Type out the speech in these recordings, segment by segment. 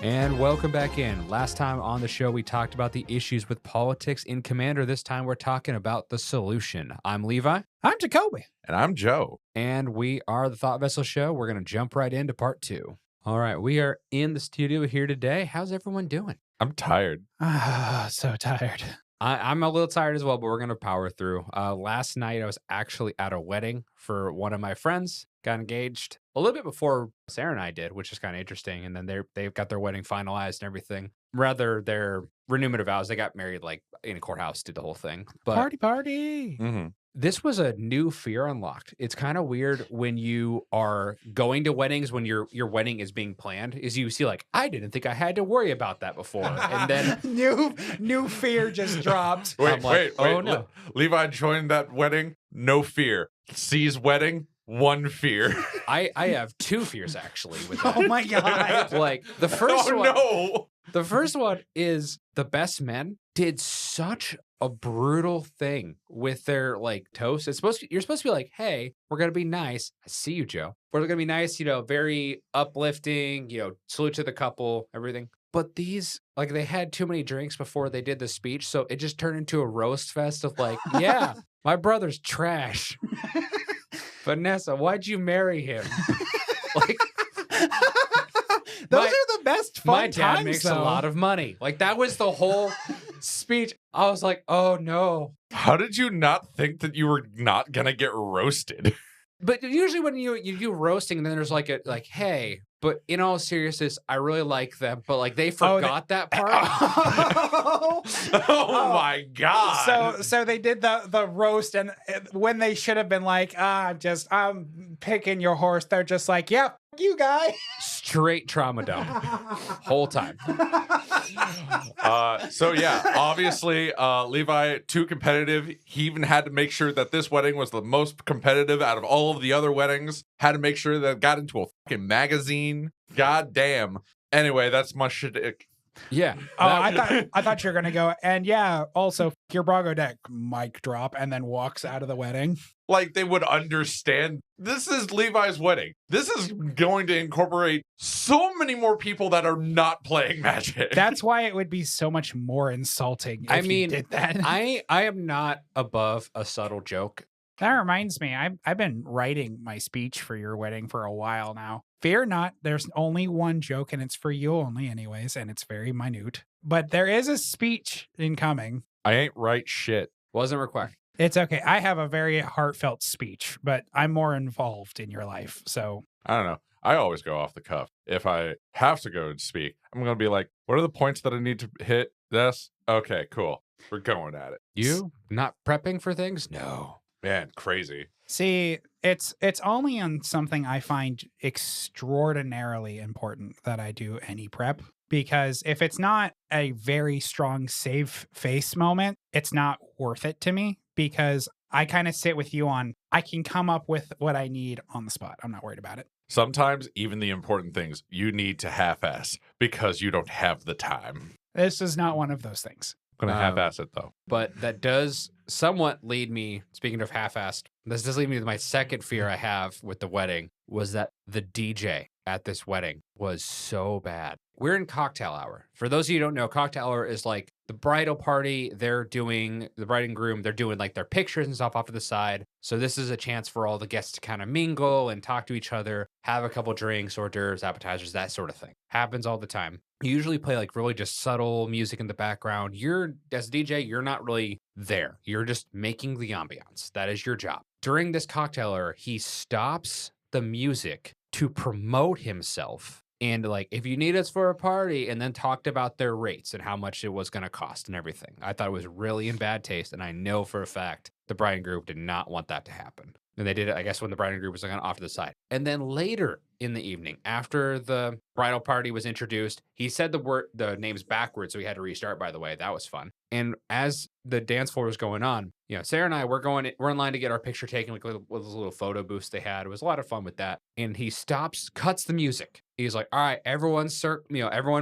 And welcome back in. Last time on the show, we talked about the issues with politics in Commander. This time, we're talking about the solution. I'm Levi. I'm Jacoby. And I'm Joe. And we are the Thought Vessel Show. We're going to jump right into part 2. All right, we are in the studio here today. How's everyone doing? I'm tired. So tired. I'm a little tired as well, but we're going to power through. Last night, I was actually at a wedding for one of my friends. Got engaged a little bit before Sarah and I did, which is kind of interesting. And then they've got their wedding finalized and everything. Rather, their renewment of vows, they got married like in a courthouse, did the whole thing. But Party. Mm-hmm. this was a new fear unlocked. It's kind of weird when you are going to weddings when your wedding is being planned, is you see like, I didn't think I had to worry about that before. And then new fear just dropped. Wait. oh no. Levi joined that wedding. No fear. C's wedding. One fear. I have 2 fears actually with that. Oh my God. Like the first one. No. The first one is the best men did such a brutal thing with their like toast. You're supposed to be like, hey, we're gonna be nice. I see you, Joe. We're gonna be nice, very uplifting, salute to the couple, everything. But these, like, they had too many drinks before they did the speech, so it just turned into a roast fest of like, yeah, my brother's trash. Vanessa, why'd you marry him? Like, Those are the best fun my dad times, makes though. a lot of money. Like, that was the whole speech. I was like, oh no. How did you not think that you were not gonna get roasted? But usually when you do roasting, then there's like hey, but in all seriousness, I really like them. But like they forgot that part. Oh my God. So they did the roast, and when they should have been like, I'm picking your horse, they're just like, yeah, you guy. Straight trauma dump. Whole time. So yeah, obviously Levi too competitive. He even had to make sure that this wedding was the most competitive out of all of the other weddings. Had to make sure that it got into a fucking magazine. God damn. Anyway, that's my shit. Yeah. I thought you were gonna go, and yeah, also your Brago deck, mic drop, and then walks out of the wedding. Like they would understand. This is Levi's wedding. This is going to incorporate so many more people that are not playing Magic. That's why it would be so much more insulting if you did that. I am not above a subtle joke. That reminds me, I've been writing my speech for your wedding for a while now. Fear not, there's only one joke, and it's for you only anyways, and it's very minute. But there is a speech incoming. I ain't right shit. Wasn't required. It's okay. I have a very heartfelt speech, but I'm more involved in your life, so... I don't know. I always go off the cuff. If I have to go and speak, I'm going to be like, what are the points that I need to hit this? Okay, cool. We're going at it. You not prepping for things? No. Man, crazy. See, it's only on something I find extraordinarily important that I do any prep. Because if it's not a very strong save face moment, it's not worth it to me. Because I kind of sit with you on, I can come up with what I need on the spot. I'm not worried about it. Sometimes even the important things you need to half-ass because you don't have the time. This is not one of those things. I'm going to half-ass it, though. But that does somewhat lead me, speaking of half-assed, this does lead me to my second fear I have with the wedding, was that the DJ at this wedding was so bad. We're in cocktail hour. For those of you who don't know, cocktail hour is like the bridal party. The bride and groom, they're doing like their pictures and stuff off to the side. So this is a chance for all the guests to kind of mingle and talk to each other, have a couple drinks, hors d'oeuvres, appetizers, that sort of thing. Happens all the time. You usually play like really just subtle music in the background. As a DJ, you're not really there. You're just making the ambiance. That is your job. During this cocktail hour, he stops the music to promote himself. And like, if you need us for a party, and then talked about their rates and how much it was going to cost and everything. I thought it was really in bad taste. And I know for a fact the bride and groom did not want that to happen. And they did it, I guess, when the bride and groom was like off to the side. And then later in the evening, after the bridal party was introduced, he said the names backwards. So he had to restart, by the way. That was fun. And as the dance floor was going on, Sarah and I, we're in line to get our picture taken with those little photo booths they had. It was a lot of fun with that. And he cuts the music. He's like, all right, everyone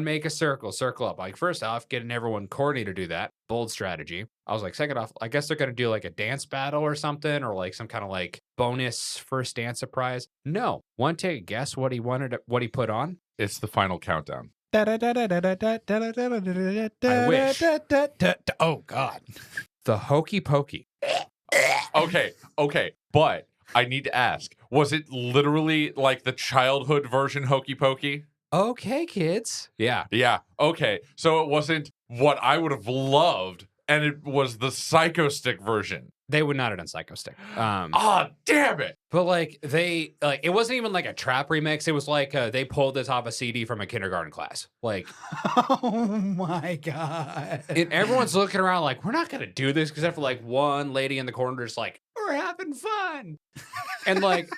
make a circle up. Like, first off, getting everyone coordinated to do that. Bold strategy. I was like, second off, I guess they're going to do like a dance battle or something, or like some kind of like bonus first dance surprise. No. Want to take a guess what he put on? It's the final countdown. wish. Oh God. The Hokey Pokey. Okay, but I need to ask, was it literally like the childhood version Hokey Pokey? Okay, kids. Yeah. Yeah, okay. So it wasn't what I would have loved, and it was the Psycho Stick version. They would not have done Psycho Stick. Ah, damn it. But like it wasn't even like a trap remix. It was like they pulled this off a CD from a kindergarten class. Like, Oh my God. and everyone's looking around like, we're not gonna do this except for like one lady in the corner just like, we're having fun. And like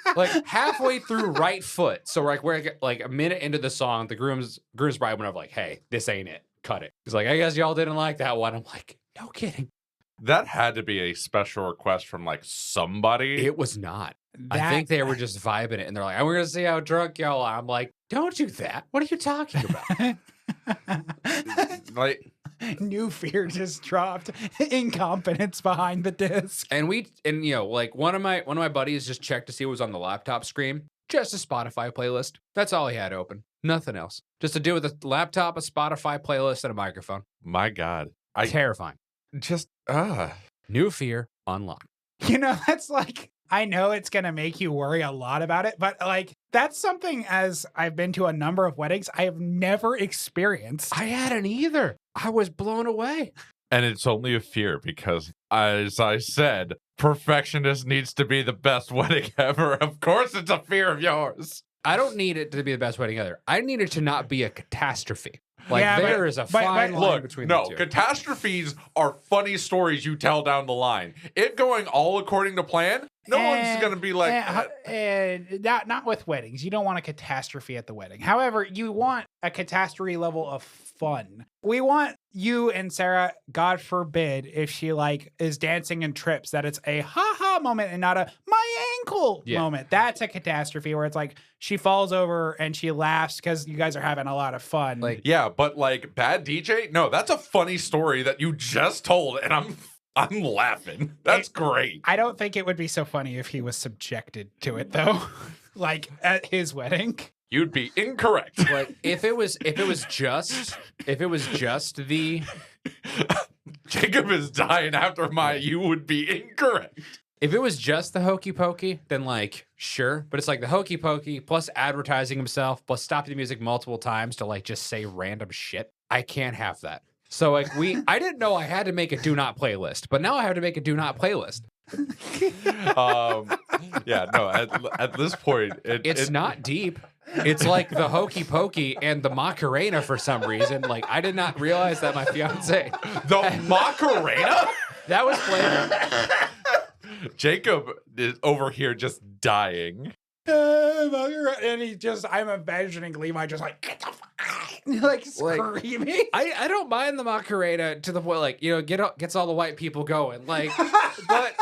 halfway through Right Foot, so we're like a minute into the song, the groom's bride went up like, hey, this ain't it. Cut it. He's like, I guess y'all didn't like that one. I'm like, no kidding. That had to be a special request from like somebody. It was not. I think they were just vibing it, and they're like, we're gonna see how drunk y'all are. I'm like, don't do that. What are you talking about? Like, New fear just dropped. Incompetence behind the disc. And you know, like one of my buddies just checked to see what was on the laptop screen. Just a Spotify playlist. That's all he had open. Nothing else. Just to do with a laptop, a Spotify playlist, and a microphone. my God. Terrifying. Just, New fear unlocked. You know, that's like, I know it's going to make you worry a lot about it, but like, that's something as I've been to a number of weddings, I have never experienced. I hadn't either. I was blown away. And it's only a fear because, as I said, perfectionist needs to be the best wedding ever. Of course, it's a fear of yours. I don't need it to be the best wedding ever. I need it to not be a catastrophe. Like Yeah, there is a fine line Look, between no, the two. catastrophes are funny stories you tell down the line. It going all according to plan, no one's going to be like, not with weddings. You don't want a catastrophe at the wedding. However, you want a catastrophe level of fun. We want you and Sarah, God forbid, if she like is dancing and trips, that it's a ha-ha moment and not a my ankle moment. That's a catastrophe where it's like she falls over and she laughs because you guys are having a lot of fun. Like, yeah, but like bad DJ? No, that's a funny story that you just told, and I'm laughing. That's great. I don't think it would be so funny if he was subjected to it though. Like at his wedding. You'd be incorrect. like if it was just the Jacob is dying after you would be incorrect. if it was just the Hokey Pokey, then like sure. But it's like the Hokey Pokey plus advertising himself plus stopping the music multiple times to like just say random shit. I can't have that. So like I didn't know I had to make a do not playlist, but now I have to make a do not playlist. Yeah, no, at this point It's not deep. It's like the Hokey Pokey and the Macarena for some reason. Like I did not realize that my fiance the Macarena. that was played. Jacob is over here just dying. And I'm imagining Levi just like, get the fuck out. Like screaming. I don't mind the Macarena to the point like, you know, gets all the white people going. Like, but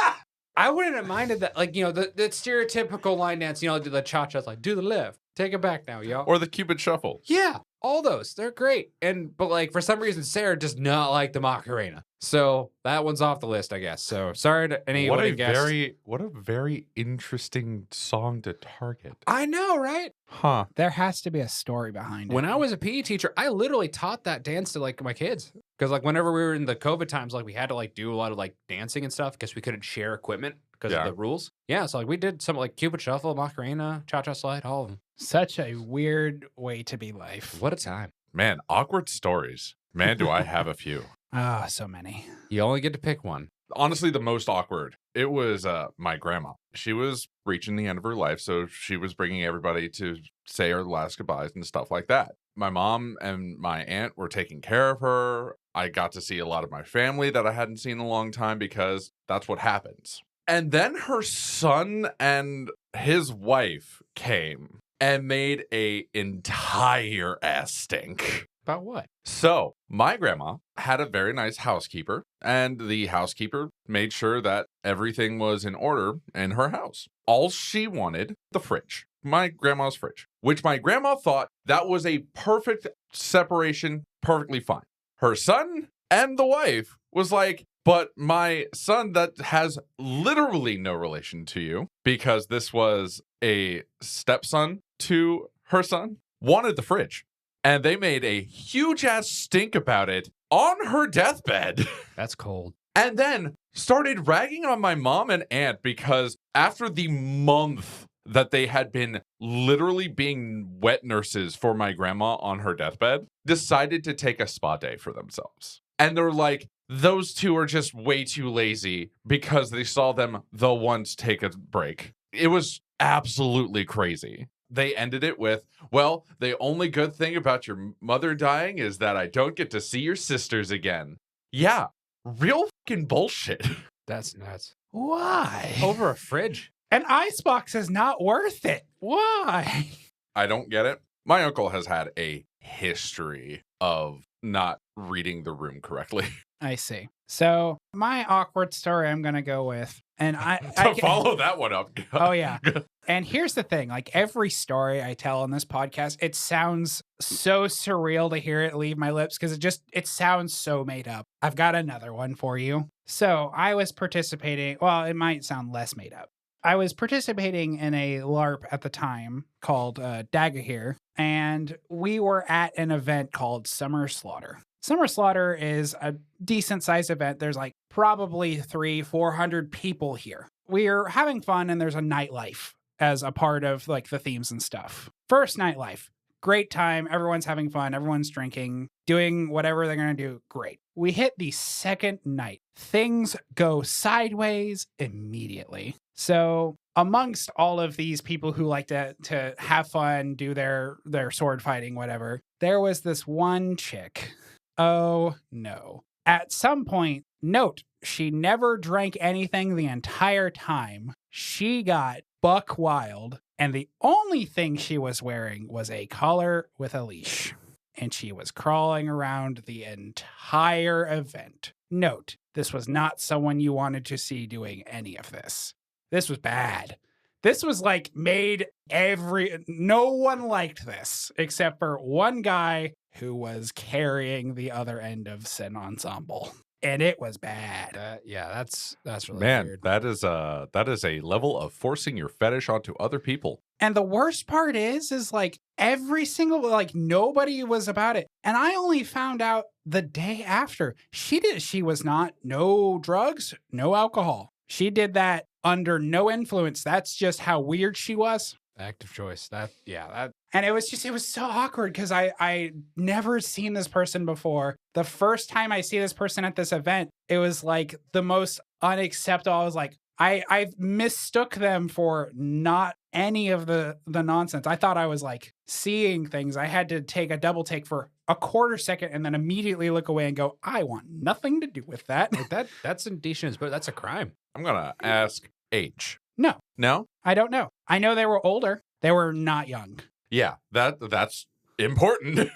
I wouldn't have minded that. Like, you know, the stereotypical line dance, you know, the cha-cha's like, do the lift. Take it back now, y'all. Or the Cupid Shuffle. Yeah, all those. They're great. But like for some reason, Sarah does not like the Macarena. So that one's off the list, I guess. So sorry to anyone who guessed. What a very interesting song to target. I know, right? Huh. There has to be a story behind it. When I was a PE teacher, I literally taught that dance to like my kids. Because like whenever we were in the COVID times, like we had to like do a lot of like dancing and stuff because we couldn't share equipment because of the rules. Yeah, so like we did some like Cupid Shuffle, Macarena, Cha-Cha Slide, all of them. Such a weird way to be life. What a time. Man, awkward stories. Man, do I have a few. Ah, so many. You only get to pick one. Honestly, the most awkward, it was my grandma. She was reaching the end of her life, so she was bringing everybody to say her last goodbyes and stuff like that. My mom and my aunt were taking care of her. I got to see a lot of my family that I hadn't seen in a long time because that's what happens. And then her son and his wife came and made a entire ass stink. About what? So my grandma had a very nice housekeeper, and the housekeeper made sure that everything was in order in her house. All she wanted, the fridge, my grandma's fridge, which my grandma thought that was a perfect separation, perfectly fine. Her son and the wife was like, but my son that has literally no relation to you, because this was a stepson to her son, wanted the fridge. And they made a huge ass stink about it on her deathbed. That's cold. And then started ragging on my mom and aunt because after the month that they had been literally being wet nurses for my grandma on her deathbed, decided to take a spa day for themselves. And they're like, those two are just way too lazy because they saw them the once take a break. It was absolutely crazy. They ended it with, well, the only good thing about your mother dying is that I don't get to see your sisters again. Yeah, real fucking bullshit. That's nuts. Why? Over a fridge. An icebox is not worth it. Why? I don't get it. My uncle has had a history of not reading the room correctly. I see. So my awkward story I'm going to go with, and To follow that one up. Oh, yeah. And here's the thing, like every story I tell on this podcast, it sounds so surreal to hear it leave my lips because it sounds so made up. I've got another one for you. So I was participating, well, it might sound less made up. I was participating in a LARP at the time called Dagahir, and we were at an event called Summer Slaughter. Summer Slaughter is a decent sized event. There's like probably 300-400 people here. We're having fun and there's a nightlife as a part of like the themes and stuff. First nightlife, great time. Everyone's having fun. Everyone's drinking, doing whatever they're going to do. Great. We hit the second night. Things go sideways immediately. So amongst all of these people who like to have fun, do their sword fighting, whatever, there was this one chick. Oh no. At some point, note, she never drank anything the entire time. She got buck wild, and the only thing she was wearing was a collar with a leash. And she was crawling around the entire event. Note, this was not someone you wanted to see doing any of this. This was bad. This was like no one liked this except for one guy who was carrying the other end of Sin Ensemble. And it was bad. That's really Man, weird. that is a level of forcing your fetish onto other people. And the worst part is like every single, like nobody was about it. And I only found out the day after. She was not, no drugs, no alcohol. She did that under no influence. That's just how weird she was. Active choice. And it was so awkward because I never seen this person before. The first time I see this person at this event, it was like the most unacceptable. I was like, I mistook them for not any of the nonsense. I thought I was like seeing things. I had to take a double take for a quarter second and then immediately look away and go, I want nothing to do with that. That's indecent, but that's a crime. I'm gonna ask age. No. No? I don't know. I know they were older. They were not young. Yeah, that's important.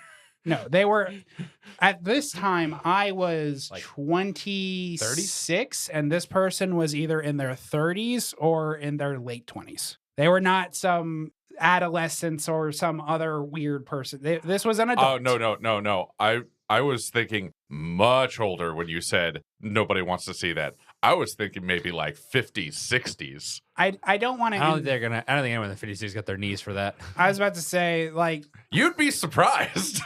No, they were, at this time, I was Like 26, and this person was either in their 30s or in their late 20s. They were not some adolescents or some other weird person. This was an adult. Oh, no. I was thinking much older when you said nobody wants to see that. I was thinking maybe like 50s, 60s. I don't want to. I don't think anyone in the 50s got their knees for that. I was about to say, like, You'd be surprised.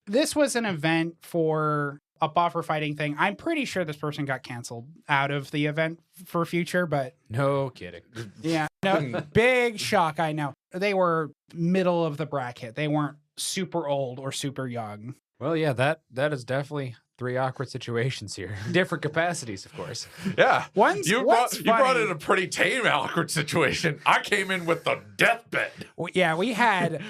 this was an event for a buffer fighting thing. I'm pretty sure this person got canceled out of the event for future, but No kidding. yeah, no, big shock. I know they were middle of the bracket. They weren't super old or super young. Well, yeah, that is definitely 3 awkward situations here. Different capacities, of course. Yeah. You brought in a pretty tame awkward situation. I came in with the deathbed. Yeah, we had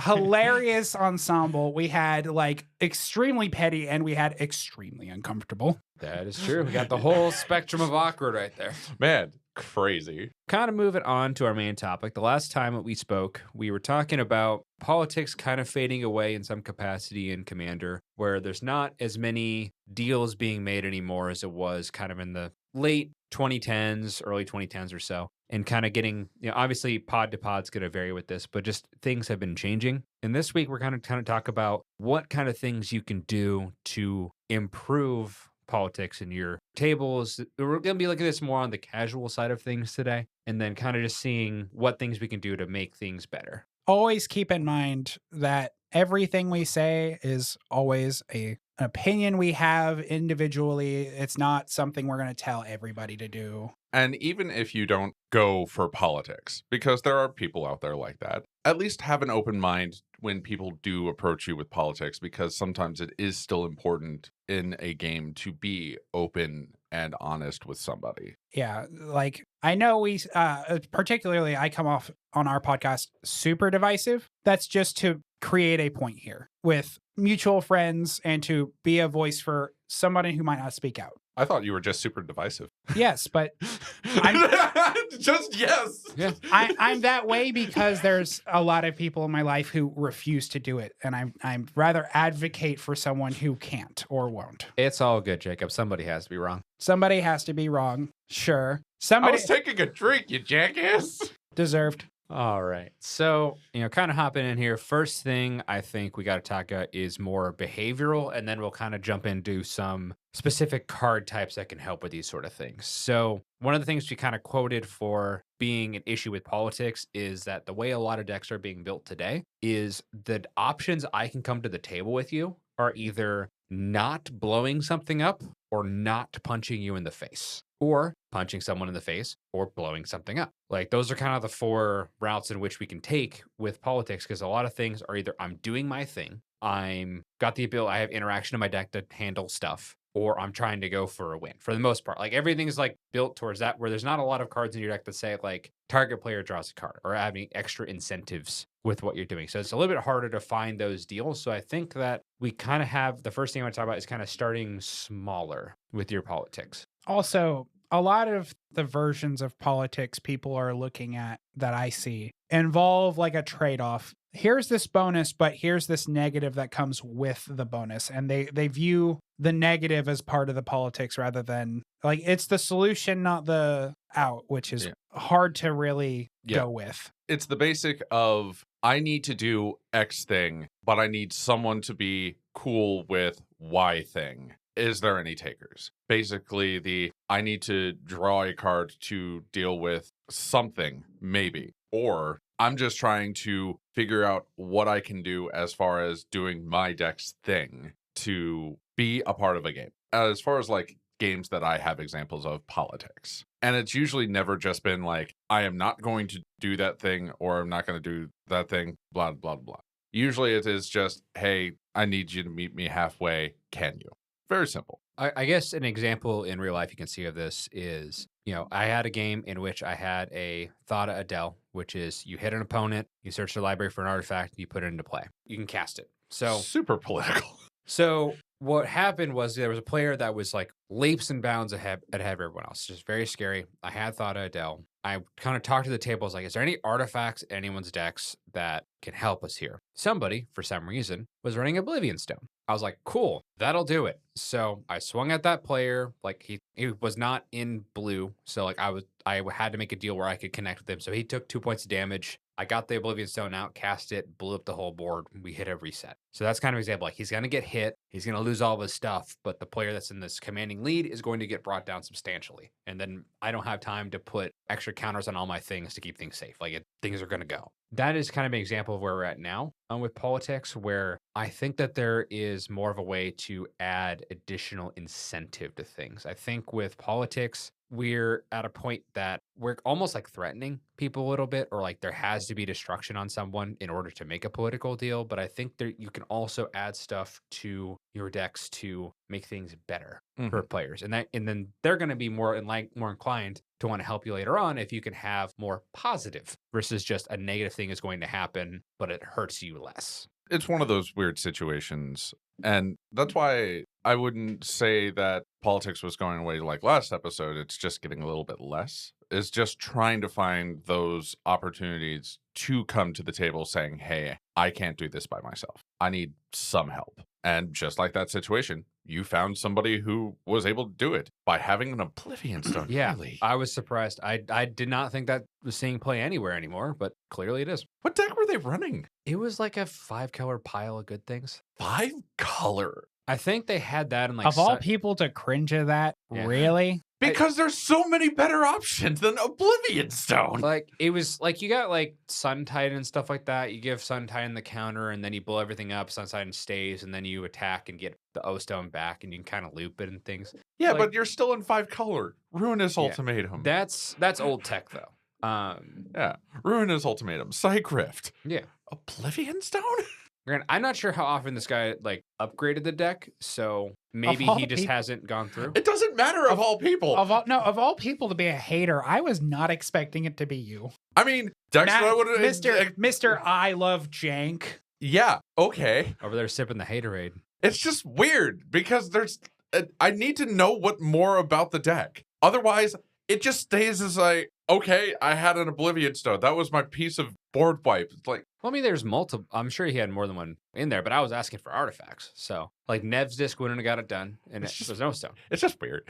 hilarious ensemble. We had like extremely petty, and we had extremely uncomfortable. That is true. We got the whole spectrum of awkward right there. Man, crazy. Kind of moving on to our main topic. The last time that we spoke, we were talking about politics kind of fading away in some capacity in Commander, where there's not as many deals being made anymore as it was kind of in the late 2010s, early 2010s or so. And kind of getting, obviously pod to pod's going to vary with this, but just things have been changing. And this week we're kind of talk about what kind of things you can do to improve politics in your tables. We're going to be looking at this more on the casual side of things today, and then kind of just seeing what things we can do to make things better. Always keep in mind that Everything we say is always an opinion we have individually. It's not something we're going to tell everybody to do. And even if you don't go for politics, because there are people out there like that, at least have an open mind when people do approach you with politics, because sometimes it is still important in a game to be open and honest with somebody. Yeah, like I know we particularly I come off on our podcast super divisive. That's just to create a point here with mutual friends and to be a voice for somebody who might not speak out. I thought you were just super divisive. Yes, but just yes. Yeah. I'm that way because there's a lot of people in my life who refuse to do it, and I'm rather advocate for someone who can't or won't. It's all good, Jacob. Somebody has to be wrong. Somebody has to be wrong. Sure. I Somebody was taking a drink, you jackass. deserved. All right. So, kind of hopping in here. First thing I think we got to talk about is more behavioral, and then we'll kind of jump into some specific card types that can help with these sort of things. So, one of the things we kind of quoted for being an issue with politics is that the way a lot of decks are being built today is the options I can come to the table with you are either not blowing something up or not punching you in the face, or punching someone in the face or blowing something up. Like those are kind of the four routes in which we can take with politics, because a lot of things are either I'm doing my thing, I'm got the ability, I have interaction in my deck to handle stuff, or I'm trying to go for a win for the most part. Like everything is like built towards that, where there's not a lot of cards in your deck that say like target player draws a card or having extra incentives with what you're doing. So it's a little bit harder to find those deals. So I think that we kind of have the first thing I want to talk about is kind of starting smaller with your politics. Also, a lot of the versions of politics people are looking at that I see involve like a trade-off. Here's this bonus, but here's this negative that comes with the bonus. And they view the negative as part of the politics rather than like it's the solution, not the out, which is hard to really go with. It's the basic of I need to do X thing, but I need someone to be cool with Y thing. Is there any takers? Basically, I need to draw a card to deal with something, maybe. Or I'm just trying to figure out what I can do as far as doing my deck's thing to be a part of a game. As far as like games that I have examples of politics. And it's usually never just been like, I am not going to do that thing or I'm not going to do that thing, blah, blah, blah. Usually it is just, hey, I need you to meet me halfway. Can you? Very simple. I guess an example in real life you can see of this is, I had a game in which I had a Thada Adele, which is you hit an opponent, you search the library for an artifact, you put it into play. You can cast it. So super political. So what happened was there was a player that was like leaps and bounds ahead of everyone else. Just very scary. I had Thada Adele. I kind of talked to the table. I was like, is there any artifacts in anyone's decks that can help us here? Somebody, for some reason, was running Oblivion Stone. I was like, cool, that'll do it. So I swung at that player. Like he was not in blue. So like I had to make a deal where I could connect with him. So he took 2 points of damage. I got the Oblivion Stone out, cast it, blew up the whole board. We hit a reset. So that's kind of an example. Like he's going to get hit. He's going to lose all of his stuff. But the player that's in this commanding lead is going to get brought down substantially. And then I don't have time to put extra counters on all my things to keep things safe. Like things are going to go. That is kind of an example of where we're at now with politics, where I think that there is more of a way to add additional incentive to things. I think with politics, we're at a point that we're almost like threatening people a little bit, or like there has to be destruction on someone in order to make a political deal. But I think there you can also add stuff to your decks to make things better for players, and then they're going to be more inclined to want to help you later on if you can have more positive versus just a negative thing is going to happen, but it hurts you less. It's one of those weird situations. And that's why I wouldn't say that politics was going away like last episode. It's just getting a little bit less. It's just trying to find those opportunities to come to the table saying, hey, I can't do this by myself. I need some help. And just like that situation, you found somebody who was able to do it by having an Oblivion Stone. Yeah, really. I was surprised. I did not think that was seeing play anywhere anymore, but clearly it is. What deck were they running? It was like a 5-color pile of good things. 5-color. I think they had that in like Of all people to cringe at that, Yeah. really? Because there's so many better options than Oblivion Stone. like it was like you got like Sun Titan and stuff like that. You give Sun Titan the counter and then you blow everything up. Sun Titan stays and then you attack and get the O Stone back and you can kind of loop it and things. Yeah, like- but you're still in 5-color. Ruinous Yeah. Ultimatum. That's old tech though. Yeah. Ruinous Ultimatum. Psych Rift. Yeah. Oblivion Stone? Granted, I'm not sure how often this guy like upgraded the deck, so maybe all he just people- hasn't gone through. It doesn't matter of all people. Of all people to be a hater, I was not expecting it to be you. I mean, Dexter Matt, would Mr. I love jank. Yeah, okay. Over there sipping the haterade. It's just weird because I need to know what more about the deck. Otherwise, it just stays as like, okay, I had an Oblivion Stone. That was my piece of board wipe. It's like, Well, I mean, there's multiple. I'm sure he had more than one in there, but I was asking for artifacts. So, like, Nev's disc wouldn't have got it done, and there's no stone. it's just weird.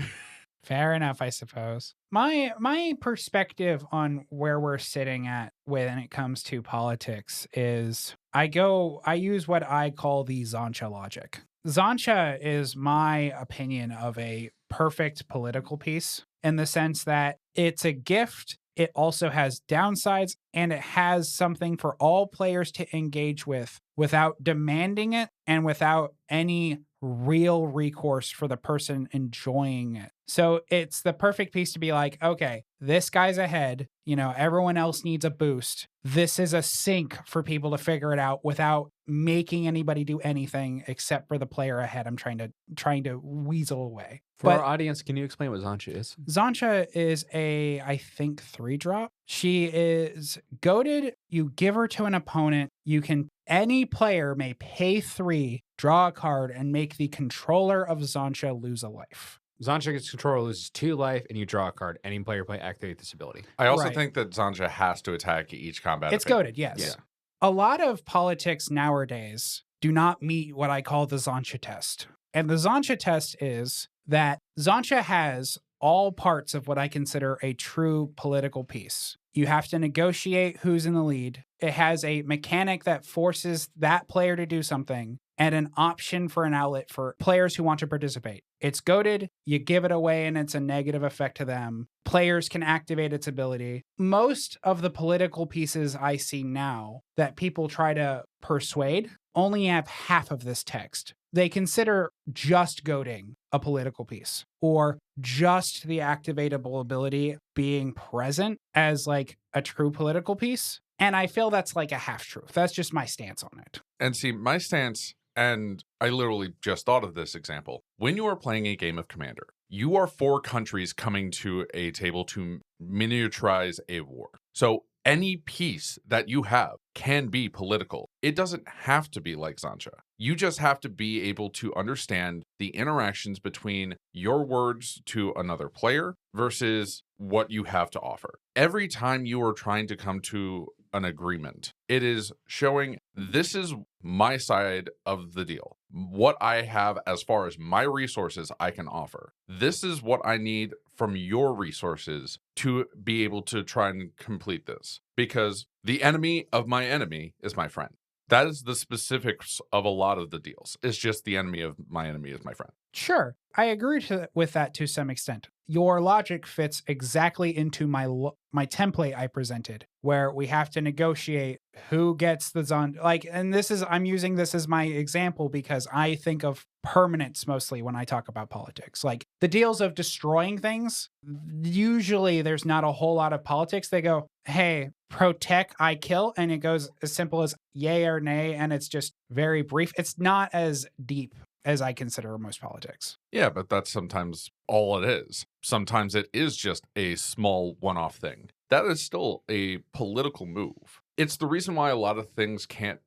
Fair enough, I suppose. My perspective on where we're sitting at when it comes to politics is I use what I call the Zancha logic. Zancha is my opinion of a perfect political piece in the sense that it's a gift. It also has downsides and it has something for all players to engage with without demanding it and without any real recourse for the person enjoying it. So it's the perfect piece to be like, okay, this guy's ahead. Everyone else needs a boost. This is a sink for people to figure it out without making anybody do anything except for the player ahead. I'm trying to weasel away. For our audience, can you explain what Zancha is? Zancha is I think 3-drop. She is goated. You give her to an opponent. Any player may pay 3, draw a card, and make the controller of Zancha lose a life. Zancha gets control, loses 2 life, and you draw a card. Any player may activate this ability. I also Right. think that Zancha has to attack each combat. It's event. goated, yes. Yeah. A lot of politics nowadays do not meet what I call the Zancha test. And the Zancha test is that Zancha has all parts of what I consider a true political piece. You have to negotiate who's in the lead. It has a mechanic that forces that player to do something and an option for an outlet for players who want to participate. It's goated, you give it away, and it's a negative effect to them. Players can activate its ability. Most of the political pieces I see now that people try to persuade only have half of this text. They consider just goading a political piece or just the activatable ability being present as like a true political piece. And I feel that's like a half truth. That's just my stance on it. And see, my stance, and I literally just thought of this example. When you are playing a game of Commander, you are 4 countries coming to a table to miniaturize a war. So any piece that you have can be political. It doesn't have to be like Zancha. You just have to be able to understand the interactions between your words to another player versus what you have to offer. Every time you are trying to come to an agreement, it is showing this is my side of the deal. What I have as far as my resources I can offer. This is what I need from your resources to be able to try and complete this. Because the enemy of my enemy is my friend. That is the specifics of a lot of the deals. It's just the enemy of my enemy is my friend. Sure, I agree with that to some extent. Your logic fits exactly into my template I presented, where we have to negotiate who gets the Zon. I'm using this as my example because I think of permanence mostly when I talk about politics. Like the deals of destroying things, usually there's not a whole lot of politics. They go, hey, protect, I kill, and it goes as simple as yay or nay, and it's just very brief. It's not as deep as I consider most politics. Yeah, but that's sometimes all it is. Sometimes it is just a small one-off thing. That is still a political move. It's the reason why a lot of things can't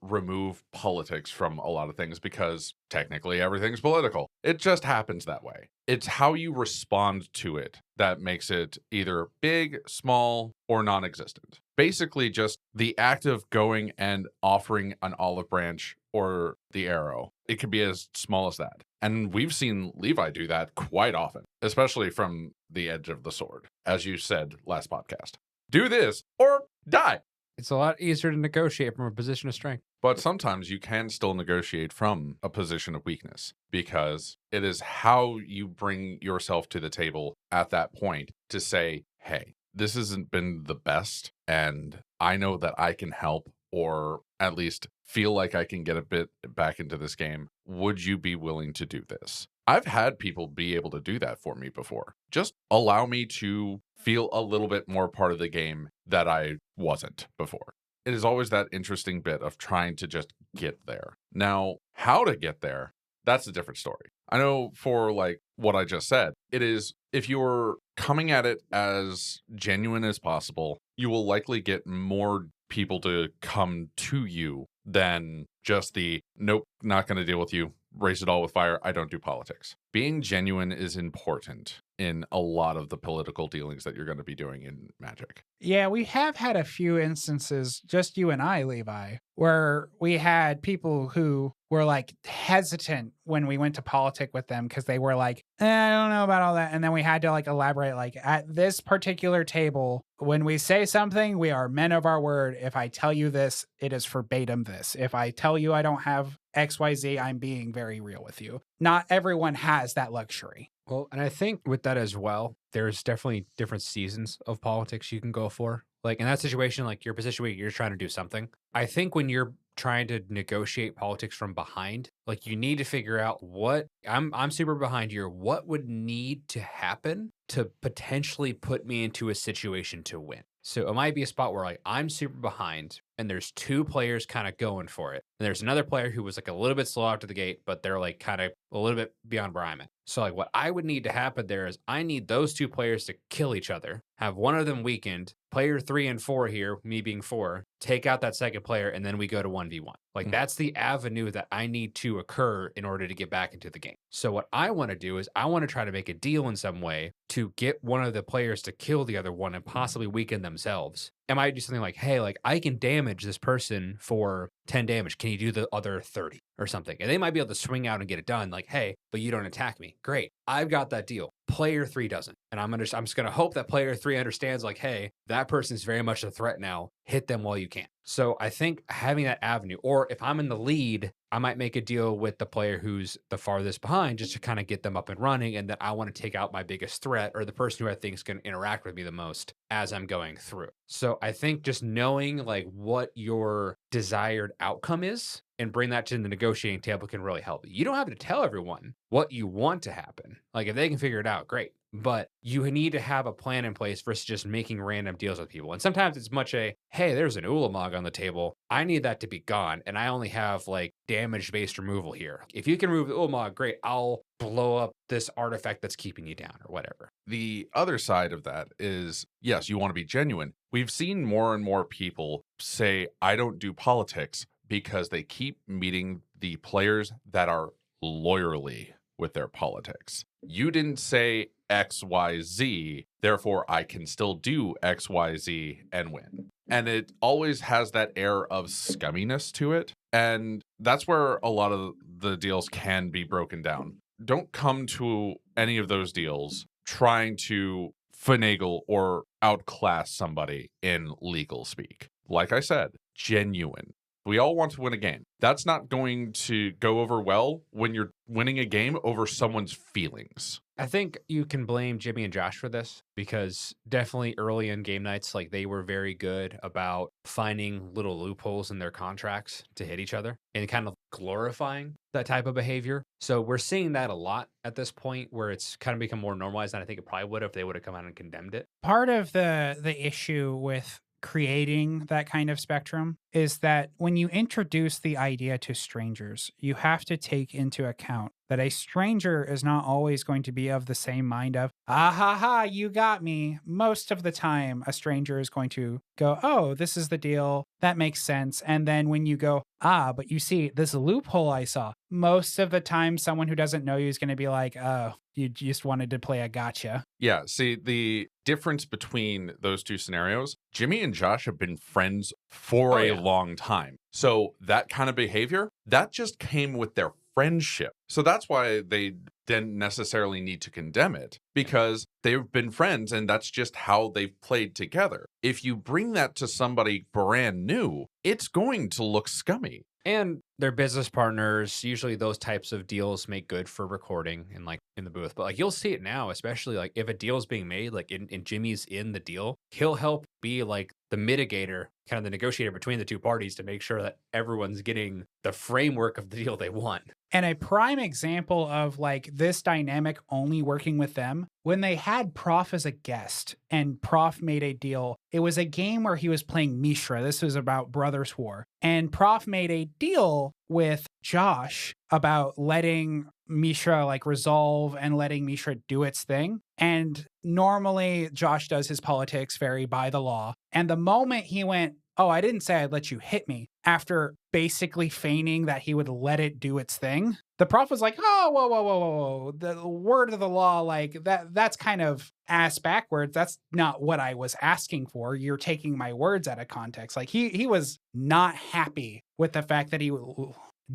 remove politics from a lot of things because technically everything's political. It just happens that way. It's how you respond to it that makes it either big, small, or non-existent. Basically just the act of going and offering an olive branch or the arrow. It could be as small as that. And we've seen Levi do that quite often, especially from the edge of the sword, as you said last podcast. Do this or die. It's a lot easier to negotiate from a position of strength. But sometimes you can still negotiate from a position of weakness because it is how you bring yourself to the table at that point to say, hey, this hasn't been the best, and I know that I can help, or at least feel like I can get a bit back into this game. Would you be willing to do this? I've had people be able to do that for me before. Just allow me to feel a little bit more part of the game that I wasn't before. It is always that interesting bit of trying to just get there. Now, how to get there, that's a different story. I know for like what I just said, it is if you're coming at it as genuine as possible, you will likely get more people to come to you than just the nope, not going to deal with you, raise it all with fire, I don't do politics. Being genuine is important in a lot of the political dealings that you're going to be doing in Magic. Yeah, we have had a few instances, just you and I, Levi, where we had people who were like hesitant when we went to politic with them because they were like, I don't know about all that. And then we had to like elaborate, like at this particular table, when we say something, we are men of our word. If I tell you this, it is verbatim this. If I tell you I don't have XYZ, I'm being very real with you. Not everyone has that luxury. Well, and I think with that as well, there's definitely different seasons of politics you can go for. Like in that situation, like your position where you're trying to do something. I think when you're trying to negotiate politics from behind, like you need to figure out what I'm super behind here. What would need to happen to potentially put me into a situation to win? So it might be a spot where like I'm super behind and there's two players kind of going for it. And there's another player who was like a little bit slow out to the gate, but they're like kind of a little bit beyond where I'm at. So like what I would need to happen there is I need those two players to kill each other, have one of them weakened, player 3 and 4 here, me being 4, take out that second player, and then we go to 1v1. Like that's the avenue that I need to occur in order to get back into the game. So what I want to do is I want to try to make a deal in some way to get one of the players to kill the other one and possibly weaken themselves. I might do something like, hey, like I can damage this person for 10 damage. Can you do the other 30 or something? And they might be able to swing out and get it done. Like, hey, but you don't attack me. Great. I've got that deal. Player 3 doesn't. And I'm just going to hope that player 3 understands like, hey, that person's very much a threat now. Hit them while you can. So I think having that avenue, or if I'm in the lead, I might make a deal with the player who's the farthest behind just to kind of get them up and running. And that I want to take out my biggest threat or the person who I think is going to interact with me the most as I'm going through. So I think just knowing like what your desired outcome is and bring that to the negotiating table can really help. You don't have to tell everyone what you want to happen. Like if they can figure it out, great. But you need to have a plan in place versus just making random deals with people. And sometimes it's much a, hey, there's an Ulamog on the table. I need that to be gone. And I only have like damage-based removal here. If you can remove the Ulamog, great. I'll blow up this artifact that's keeping you down or whatever. The other side of that is, yes, you want to be genuine. We've seen more and more people say, I don't do politics because they keep meeting the players that are loyally with their politics. You didn't say XYZ, therefore I can still do XYZ and win. And it always has that air of scumminess to it. And that's where a lot of the deals can be broken down. Don't come to any of those deals trying to finagle or outclass somebody in legal speak. Like I said, genuine. We all want to win a game. That's not going to go over well when you're winning a game over someone's feelings. I think you can blame Jimmy and Josh for this because definitely early in game nights, like they were very good about finding little loopholes in their contracts to hit each other and kind of glorifying that type of behavior. So we're seeing that a lot at this point where it's kind of become more normalized than I think it probably would if they would have come out and condemned it. Part of the issue with creating that kind of spectrum is that when you introduce the idea to strangers, you have to take into account that a stranger is not always going to be of the same mind of, ah ha ha, you got me. Most of the time, a stranger is going to go, oh, this is the deal. That makes sense. And then when you go, but you see this loophole I saw, most of the time, someone who doesn't know you is going to be like, oh, you just wanted to play a gotcha. Yeah, see, the difference between those two scenarios, Jimmy and Josh have been friends for a long time. So that kind of behavior, that just came with their friendship. So that's why they didn't necessarily need to condemn it, because they've been friends and that's just how they've played together. If you bring that to somebody brand new, it's going to look scummy. And they're business partners. Usually those types of deals make good for recording and like in the booth. But like you'll see it now, especially like if a deal is being made, like and Jimmy's in the deal, he'll help be like the mitigator, kind of the negotiator between the two parties to make sure that everyone's getting the framework of the deal they want. And a prime example of like this dynamic only working with them, when they had Prof as a guest and Prof made a deal, it was a game where he was playing Mishra. This was about Brothers War. And Prof made a deal with Josh about letting Mishra like resolve and letting Mishra do its thing. And normally Josh does his politics very by the law. And the moment he went, oh, I didn't say I'd let you hit me, after basically feigning that he would let it do its thing, the prof was like, oh, whoa. The word of the law, like that's kind of ass backwards. That's not what I was asking for. You're taking my words out of context. Like he was not happy with the fact that he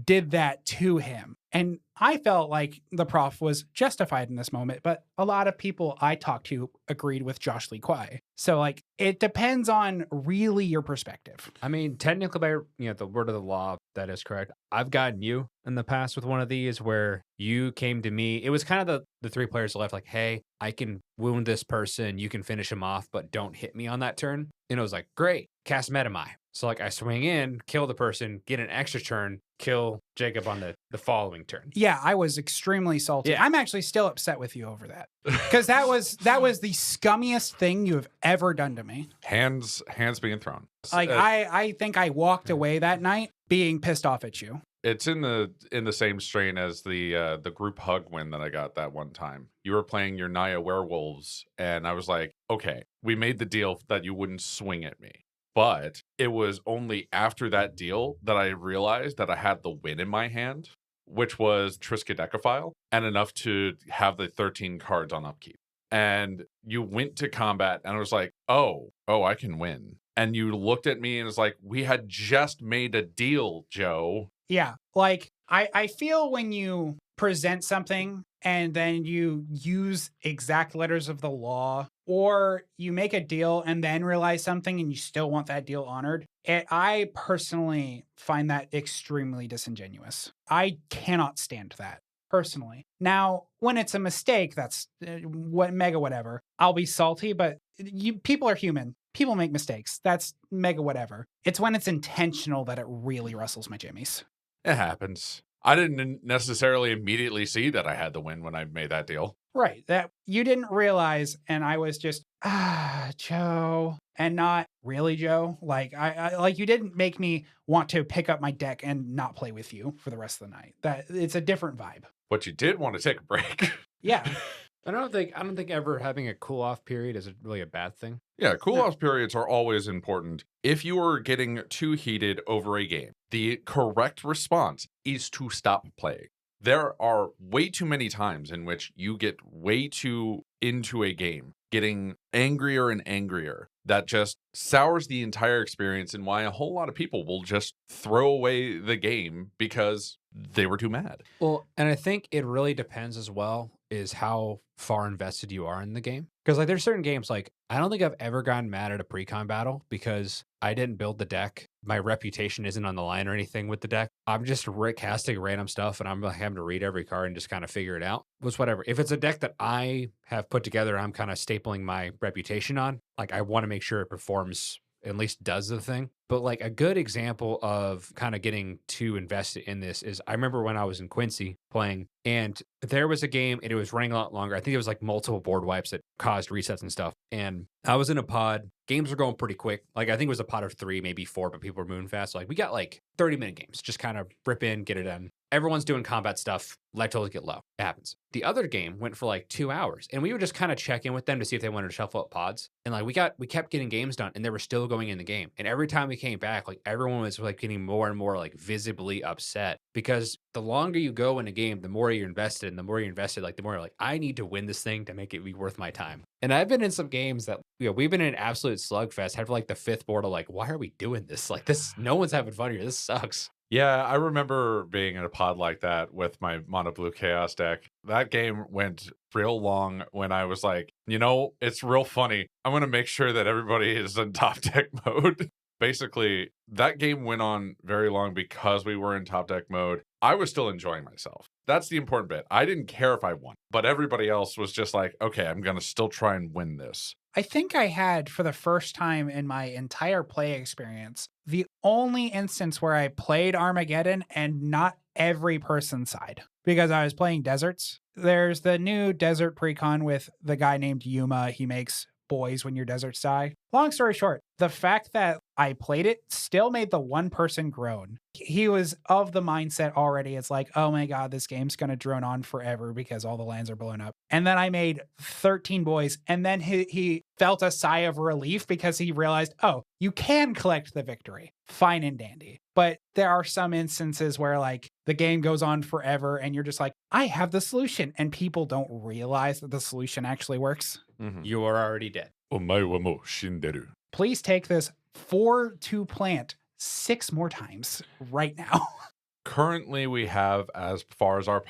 did that to him. And I felt like the prof was justified in this moment, but a lot of people I talked to agreed with Josh Lee Kwai. So like it depends on really your perspective. I mean, technically by the word of the law, that is correct. I've gotten you in the past with one of these where you came to me. It was kind of the three players left like, hey, I can wound this person, you can finish him off, but don't hit me on that turn. And it was like, great, cast Metamai. So like I swing in, kill the person, get an extra turn, kill Jacob on the following turn. Yeah, I was extremely salty. Yeah. I'm actually still upset with you over that. Because that was the scummiest thing you have ever done to me. Hands being thrown. Like I think I walked away that night being pissed off at you. It's in the same strain as the group hug win that I got that one time. You were playing your Naya werewolves, and I was like, okay, we made the deal that you wouldn't swing at me. But it was only after that deal that I realized that I had the win in my hand, which was Triskaidekaphile, and enough to have the 13 cards on upkeep. And you went to combat, and I was like, oh, I can win. And you looked at me and was like, we had just made a deal, Joe. Yeah, like I feel when you present something and then you use exact letters of the law, or you make a deal and then realize something and you still want that deal honored, I personally find that extremely disingenuous. I cannot stand that personally. Now, when it's a mistake, that's whatever. I'll be salty, but people are human. People make mistakes. That's mega whatever. It's when it's intentional that it really rustles my jimmies. It happens. I didn't necessarily immediately see that I had the win when I made that deal. Right. That you didn't realize, and I was just, Joe, and not really Joe. Like I like you didn't make me want to pick up my deck and not play with you for the rest of the night. That it's a different vibe. But you did want to take a break. Yeah. I don't think ever having a cool off period is really a bad thing. Yeah, cool-off periods are always important. If you are getting too heated over a game, the correct response is to stop playing. There are way too many times in which you get way too into a game, getting angrier and angrier. That just sours the entire experience, and why a whole lot of people will just throw away the game because they were too mad. Well, and I think it really depends as well is how far invested you are in the game. Because like there's certain games like I don't think I've ever gotten mad at a pre-con battle because I didn't build the deck. My reputation isn't on the line or anything with the deck. I'm just casting random stuff and I'm like having to read every card and just kind of figure it out. It's whatever. If it's a deck that I have put together, I'm kind of stapling my reputation on. Like I want to make sure it performs, at least does the thing. But like a good example of kind of getting too invested in this is I remember when I was in Quincy playing and there was a game and it was running a lot longer. I think it was like multiple board wipes that caused resets and stuff. And I was in a pod. Games were going pretty quick. Like I think it was a pod of 3, maybe 4, but people were moving fast. So like we got like 30-minute games. Just kind of rip in, get it done. Everyone's doing combat stuff. Life totals get low. It happens. The other game went for like 2 hours and we would just kind of check in with them to see if they wanted to shuffle up pods. And like we kept getting games done and they were still going in the game. And every time we came back, like everyone was like getting more and more like visibly upset because the longer you go in a game, the more you're invested and the more you're invested, like the more you're like, I need to win this thing to make it be worth my time. And I've been in some games that, we've been in an absolute slugfest. Had for like the 5th board of like, why are we doing this? Like this, no one's having fun here. This sucks. Yeah, I remember being in a pod like that with my Mono Blue Chaos deck. That game went real long when I was like, it's real funny. I'm going to make sure that everybody is in top deck mode. Basically, that game went on very long because we were in top deck mode. I was still enjoying myself. That's the important bit. I didn't care if I won, but everybody else was just like, okay, I'm going to still try and win this. I think I had, for the first time in my entire play experience, the only instance where I played Armageddon and not every person's side because I was playing deserts. There's the new desert precon with the guy named Yuma. He makes boys when your deserts die. Long story short, the fact that I played it still made the one person groan. He was of the mindset already. It's like, oh my God, this game's going to drone on forever because all the lands are blown up. And then I made 13 boys. And then he felt a sigh of relief because he realized, oh, you can collect the victory. Fine and dandy. But there are some instances where like the game goes on forever and you're just like, I have the solution. And people don't realize that the solution actually works. Mhm. You are already dead. Omae wa mo shinderu. Please take this 4 to plant 6 more times right now. Currently, we have, as far as our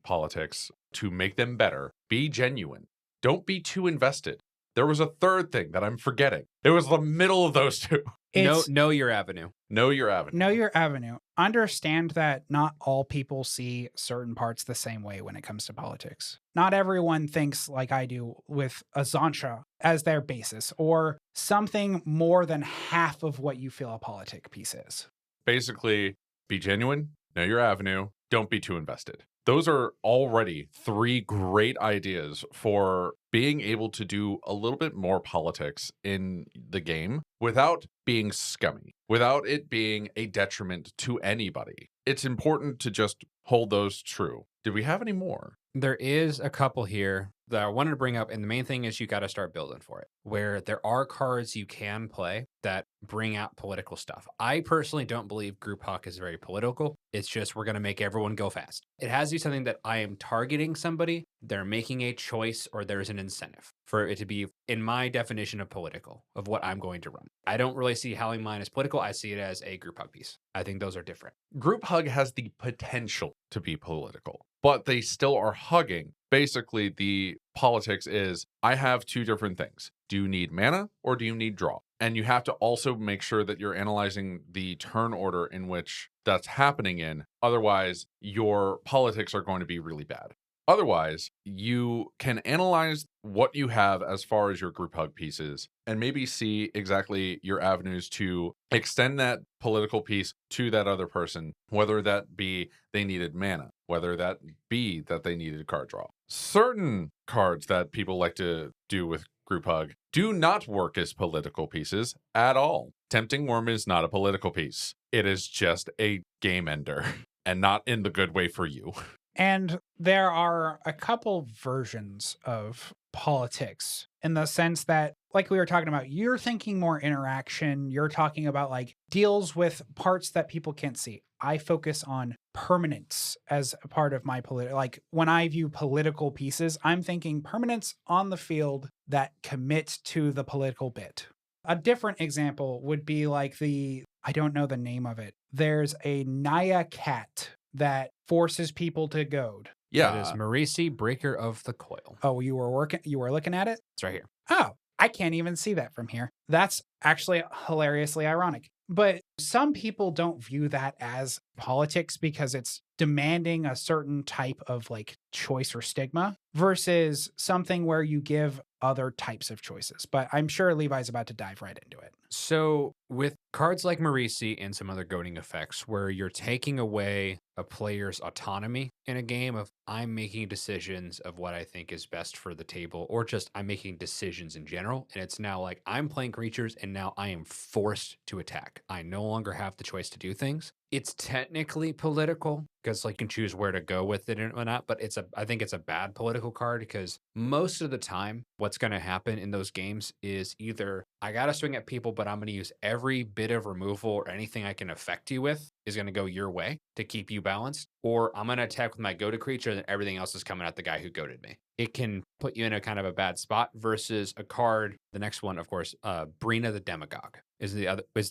politics, to make them better, be genuine. Don't be too invested. There was a third thing that I'm forgetting. It was the middle of those two. Know your avenue. Know your avenue. Know your avenue. Understand that not all people see certain parts the same way when it comes to politics. Not everyone thinks like I do with a Zantra as their basis or something more than half of what you feel a politic piece is. Basically, be genuine, know your avenue, don't be too invested. Those are already 3 great ideas for being able to do a little bit more politics in the game without being scummy, without it being a detriment to anybody. It's important to just hold those true. Did we have any more? There is a couple here that I wanted to bring up, and the main thing is you got to start building for it, where there are cards you can play that bring out political stuff. I personally don't believe Group Huck is very political. It's just we're going to make everyone go fast. It has to be something that I am targeting somebody, they're making a choice, or there's an incentive for it to be, in my definition of political, of what I'm going to run. I don't really see Howling Mine as political. I see it as a Group Hug piece. I think those are different. Group Hug has the potential to be political, but they still are hugging. Basically, the politics is, I have 2 different things. Do you need mana or do you need draw? And you have to also make sure that you're analyzing the turn order in which that's happening in. Otherwise, your politics are going to be really bad. Otherwise, you can analyze what you have as far as your group hug pieces and maybe see exactly your avenues to extend that political piece to that other person, whether that be they needed mana, whether that be that they needed card draw. Certain cards that people like to do with group hug do not work as political pieces at all. Tempting Worm is not a political piece. It is just a game ender and not in the good way for you. And there are a couple versions of politics in the sense that, like we were talking about, you're thinking more interaction. You're talking about like deals with parts that people can't see. I focus on permanence as a part of my political, like when I view political pieces, I'm thinking permanence on the field that commit to the political bit. A different example would be like I don't know the name of it. There's a Naya cat that forces people to goad. That is Marisi, Breaker of the Coil. Oh, you were looking at it? It's right here. Oh, I can't even see that from here. That's actually hilariously ironic. But some people don't view that as politics because it's demanding a certain type of like choice or stigma versus something where you give other types of choices. But I'm sure Levi's about to dive right into it. So with cards like Marisi and some other goading effects where you're taking away a player's autonomy in a game of I'm making decisions of what I think is best for the table, or just I'm making decisions in general. And it's now like I'm playing creatures and now I am forced to attack. I no longer have the choice to do things. It's technically political because like you can choose where to go with it and whatnot, but I think it's a bad political card because most of the time what's going to happen in those games is either I got to swing at people, but I'm going to use every bit of removal or anything I can affect you with is going to go your way to keep you balanced, or I'm going to attack with my goaded creature and everything else is coming at the guy who goaded me. It can put you in a kind of a bad spot versus a card. The next one, of course, Brina the Demagogue is the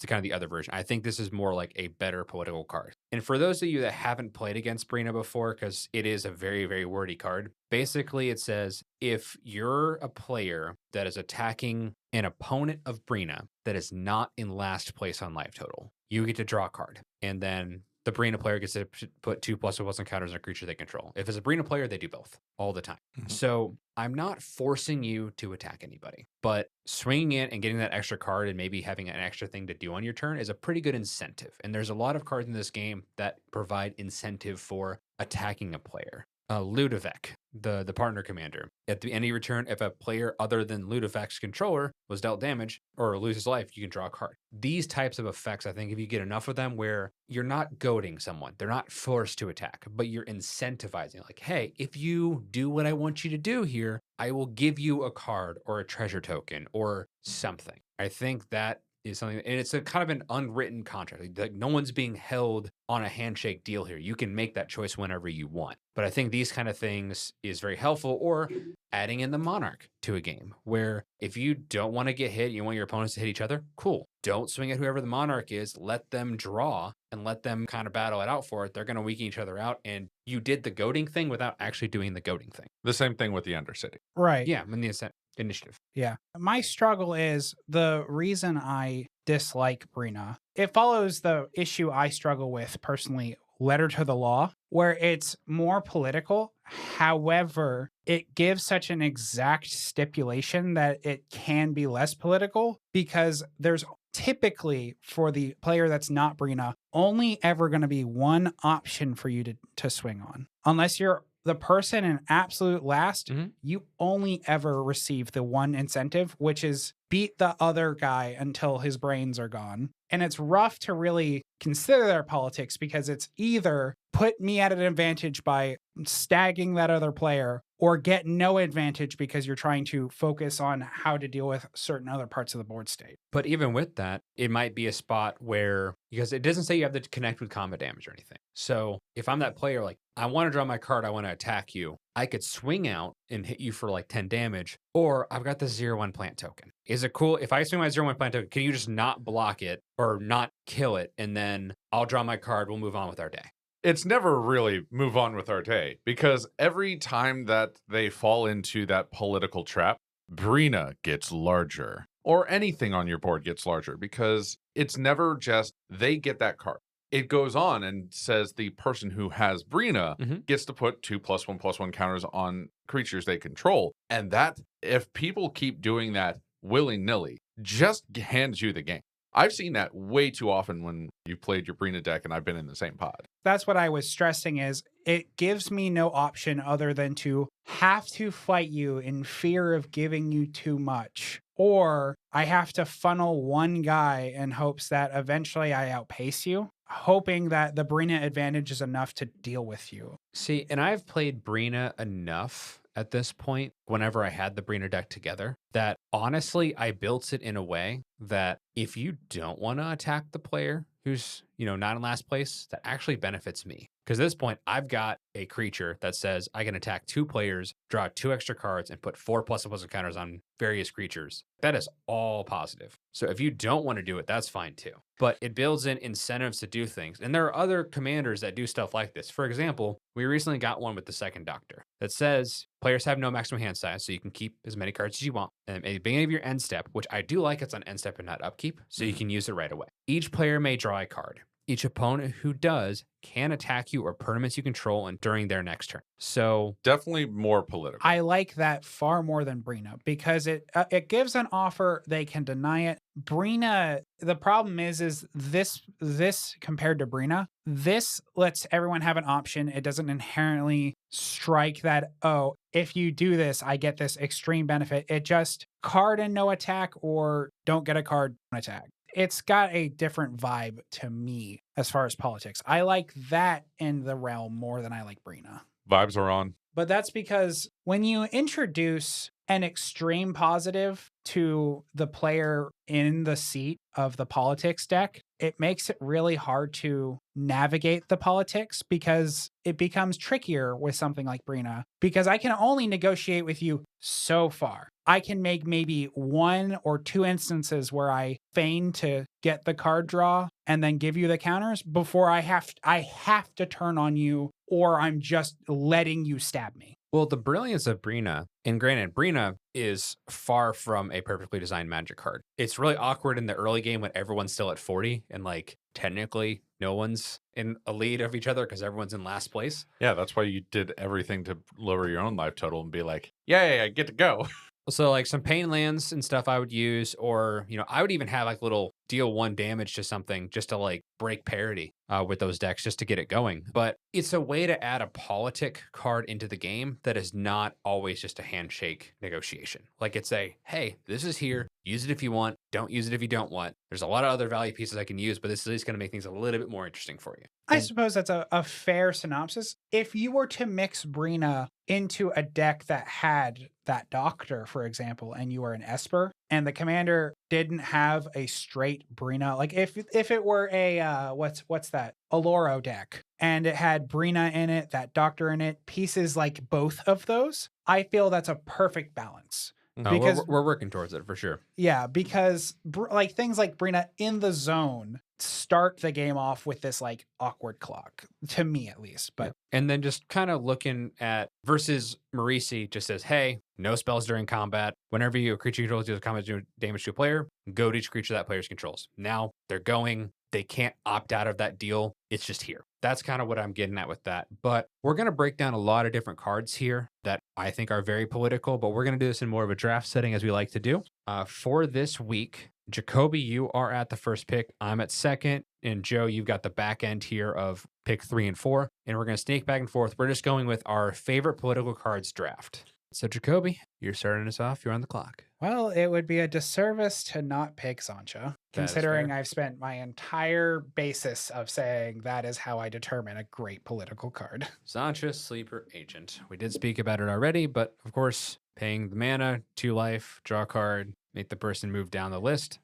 kind of the other version. I think this is more like a better political card. And for those of you that haven't played against Brina before, because it is a very, very wordy card, basically it says if you're a player that is attacking an opponent of Brina that is not in last place on life total, you get to draw a card. And then the Brina player gets to put 2+1/+1 counters on a creature they control. If it's a Brina player, they do both all the time. So I'm not forcing you to attack anybody, but swinging it and getting that extra card and maybe having an extra thing to do on your turn is a pretty good incentive. And there's a lot of cards in this game that provide incentive for attacking a player. Ludovec, the partner commander. At the end of your turn, if a player other than Ludovec's controller was dealt damage or loses life, you can draw a card. These types of effects, I think if you get enough of them where you're not goading someone, they're not forced to attack, but you're incentivizing, like, hey, if you do what I want you to do here, I will give you a card or a treasure token or something. I think that is something, and it's a kind of an unwritten contract. Like no one's being held on a handshake deal here. You can make that choice whenever you want. But I think these kind of things is very helpful, or adding in the Monarch to a game where if you don't want to get hit, you want your opponents to hit each other, cool. Don't swing at whoever the Monarch is. Let them draw and let them kind of battle it out for it. They're going to weaken each other out. And you did the goading thing without actually doing the goading thing. The same thing with the Undercity. Right. Yeah, in the initiative. Yeah. My struggle is the reason I dislike Brina. It follows the issue I struggle with personally, Letter to the Law, where it's more political. However, it gives such an exact stipulation that it can be less political because there's typically, for the player that's not Brina, only ever going to be one option for you to swing on. Unless you're the person in absolute last, you only ever receive the one incentive, which is beat the other guy until his brains are gone. And it's rough to really consider their politics because it's either put me at an advantage by stagging that other player or get no advantage because you're trying to focus on how to deal with certain other parts of the board state. But even with that, it might be a spot where, because it doesn't say you have to connect with combat damage or anything. So if I'm that player, like, I want to draw my card, I want to attack you, I could swing out and hit you for like 10 damage, or I've got the 0/1 plant token. Is it cool if I swing my 0/1 plant token, can you just not block it or not kill it, and then I'll draw my card, we'll move on with our day? It's never really move on with our day, because every time that they fall into that political trap, Brina gets larger, or anything on your board gets larger, because it's never just they get that card. It goes on and says the person who has Brina gets to put 2+1/+1 counters on creatures they control. And that, if people keep doing that willy-nilly, just hands you the game. I've seen that way too often when you've played your Brina deck and I've been in the same pod. That's what I was stressing is it gives me no option other than to have to fight you in fear of giving you too much. Or I have to funnel one guy in hopes that eventually I outpace you, hoping that the Brina advantage is enough to deal with you. See, and I've played Brina enough at this point, whenever I had the Brina deck together, that honestly, I built it in a way that if you don't want to attack the player who's, not in last place, that actually benefits me. Because at this point, I've got a creature that says I can attack 2 players, draw 2 extra cards, and put 4++ counters on various creatures. That is all positive. So if you don't want to do it, that's fine too. But it builds in incentives to do things. And there are other commanders that do stuff like this. For example, we recently got one with the Second Doctor that says players have no maximum hand size, so you can keep as many cards as you want. And at the beginning of your end step, which I do like, it's on end step and not upkeep, so you can use it right away. Each player may draw a card. Each opponent who does can attack you or permanents you control and during their next turn. So definitely more political. I like that far more than Brina because it gives an offer, they can deny it. Brina, the problem is this compared to Brina, this lets everyone have an option. It doesn't inherently strike that, oh, if you do this, I get this extreme benefit. It just card and no attack, or don't get a card, attack. It's got a different vibe to me as far as politics. I like that in the realm more than I like Brina. Vibes are on. But that's because when you introduce an extreme positive to the player in the seat of the politics deck, it makes it really hard to navigate the politics because it becomes trickier with something like Brina because I can only negotiate with you so far. I can make maybe 1 or 2 instances where I feign to get the card draw and then give you the counters before I have to turn on you, or I'm just letting you stab me. Well, the brilliance of Brina, and granted, Brina is far from a perfectly designed Magic card. It's really awkward in the early game when everyone's still at 40 and like technically no one's in a lead of each other because everyone's in last place. Yeah, that's why you did everything to lower your own life total and be like, yay, I get to go. So like some pain lands and stuff I would use, or, you know, I would even have like little deal 1 damage to something just to like break parity with those decks just to get it going. But it's a way to add a politic card into the game that is not always just a handshake negotiation. Like it's a, hey, this is here. Use it if you want. Don't use it if you don't want. There's a lot of other value pieces I can use, but this is at least going to make things a little bit more interesting for you. I suppose that's a fair synopsis. If you were to mix Brina into a deck that had that doctor, for example, and you were an Esper, and the commander didn't have a straight Brina, like if it were a what's that Aloro deck, and it had Brina in it, that doctor in it, pieces like both of those, I feel that's a perfect balance. Because we're working towards it for sure. Yeah, because like things like Brina in the zone start the game off with this like awkward clock, to me at least. But and then just kind of looking at versus Marisi just says, hey, no spells during combat. Whenever a creature controls deals combat damage to a player, go to each creature that players controls. Now they're going. They can't opt out of that deal. It's just here. That's kind of what I'm getting at with that. But we're going to break down a lot of different cards here that I think are very political, but we're going to do this in more of a draft setting as we like to do. For this week, Jacoby, you are at the first pick. I'm at second. And Joe, you've got the back end here of pick 3 and 4. And we're going to snake back and forth. We're just going with our favorite political cards draft. So Jacoby, you're starting us off. You're on the clock. Well, it would be a disservice to not pick Sancha, considering I've spent my entire basis of saying that is how I determine a great political card. Sancha, Sleeper Agent. We did speak about it already, but of course, paying the mana, 2 life, draw a card, make the person move down the list.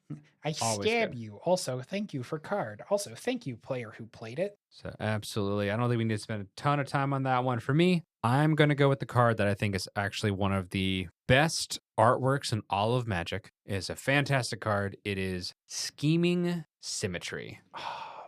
I stab you. Also, thank you for card. Also, thank you, player who played it. So absolutely. I don't think we need to spend a ton of time on that one. For me, I'm going to go with the card that I think is actually one of the best artworks in all of Magic. It's a fantastic card. It is Scheming Symmetry.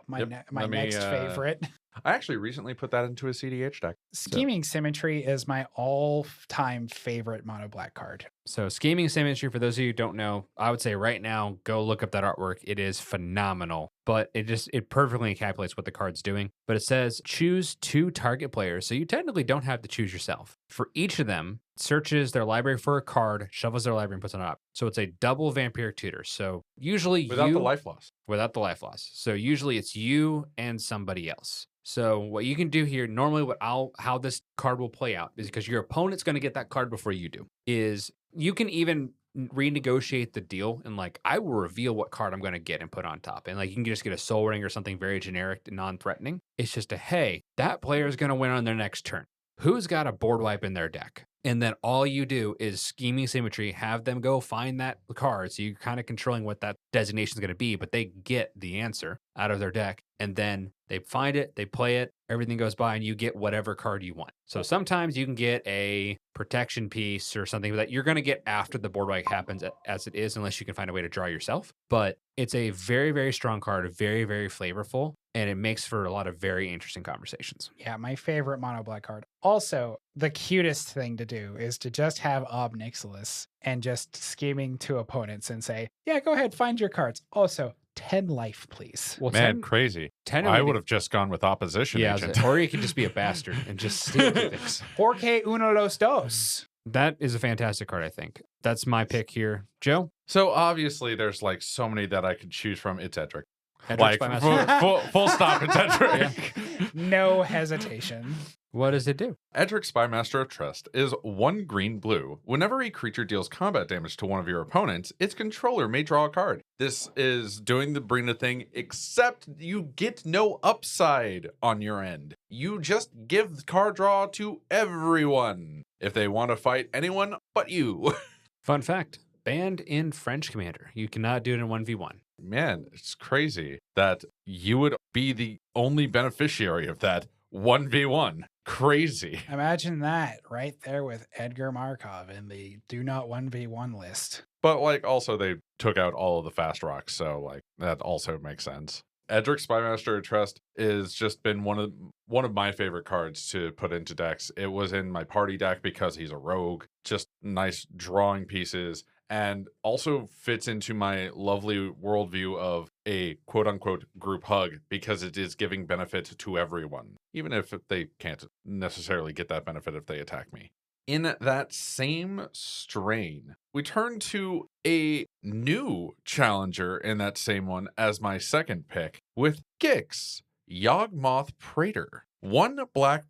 My next favorite. I actually recently put that into a CDH deck. Scheming Symmetry is my all-time favorite mono black card. So Scheming Symmetry, for those of you who don't know, I would say right now, go look up that artwork. It is phenomenal, but it perfectly encapsulates what the card's doing. But it says choose 2 target players. So you technically don't have to choose yourself. For each of them, searches their library for a card, shuffles their library, and puts it up. So it's a double Vampiric Tutor. So usually without the life loss. Without the life loss. So usually it's you and somebody else. So what you can do here, normally how this card will play out is because your opponent's going to get that card before you do, is you can even renegotiate the deal and like, I will reveal what card I'm going to get and put on top. And like, you can just get a Soul Ring or something very generic and non-threatening. It's just hey, that player is going to win on their next turn. Who's got a board wipe in their deck? And then all you do is Scheming Symmetry, have them go find that card. So you're kind of controlling what that designation is going to be, but they get the answer out of their deck. And then they find it, they play it, everything goes by, and you get whatever card you want. So sometimes you can get a protection piece or something that you're going to get after the board wipe happens as it is, unless you can find a way to draw yourself. But it's a very, very strong card, very, very flavorful, and it makes for a lot of very interesting conversations. Yeah, my favorite mono black card. Also, the cutest thing to do is to just have Ob Nixilis and just scheming to opponents and say, yeah, go ahead, find your cards. Also, 10 life, please. Well, man, crazy. 10 I would have just gone with Opposition Agent. Or you could just be a bastard and just steal things. Porque uno los dos. That is a fantastic card, I think. That's my pick here. Joe? So obviously there's like so many that I could choose from. It's Edric. Edric's Like full stop, it's Edric. No hesitation. What does it do? Edric Spymaster of Trust is 1 green-blue. Whenever a creature deals combat damage to one of your opponents, its controller may draw a card. This is doing the Brina thing, except you get no upside on your end. You just give card draw to everyone if they want to fight anyone but you. Fun fact. banned in French Commander. You cannot do it in 1v1. Man, it's crazy that you would be the only beneficiary of that 1v1. Crazy. Imagine that right there with Edgar Markov in the do not 1v1 list. But like also they took out all of the fast rocks, so like that also makes sense. Edric Spymaster of Trust is just been one of my favorite cards to put into decks. It was in my party deck because he's a rogue, just nice drawing pieces, and also fits into my lovely worldview of a quote unquote group hug because it is giving benefit to everyone, even if they can't necessarily get that benefit if they attack me. In that same strain, we turn to a new challenger in that same one as my second pick with Gix, Yawgmoth Praetor. 1 black.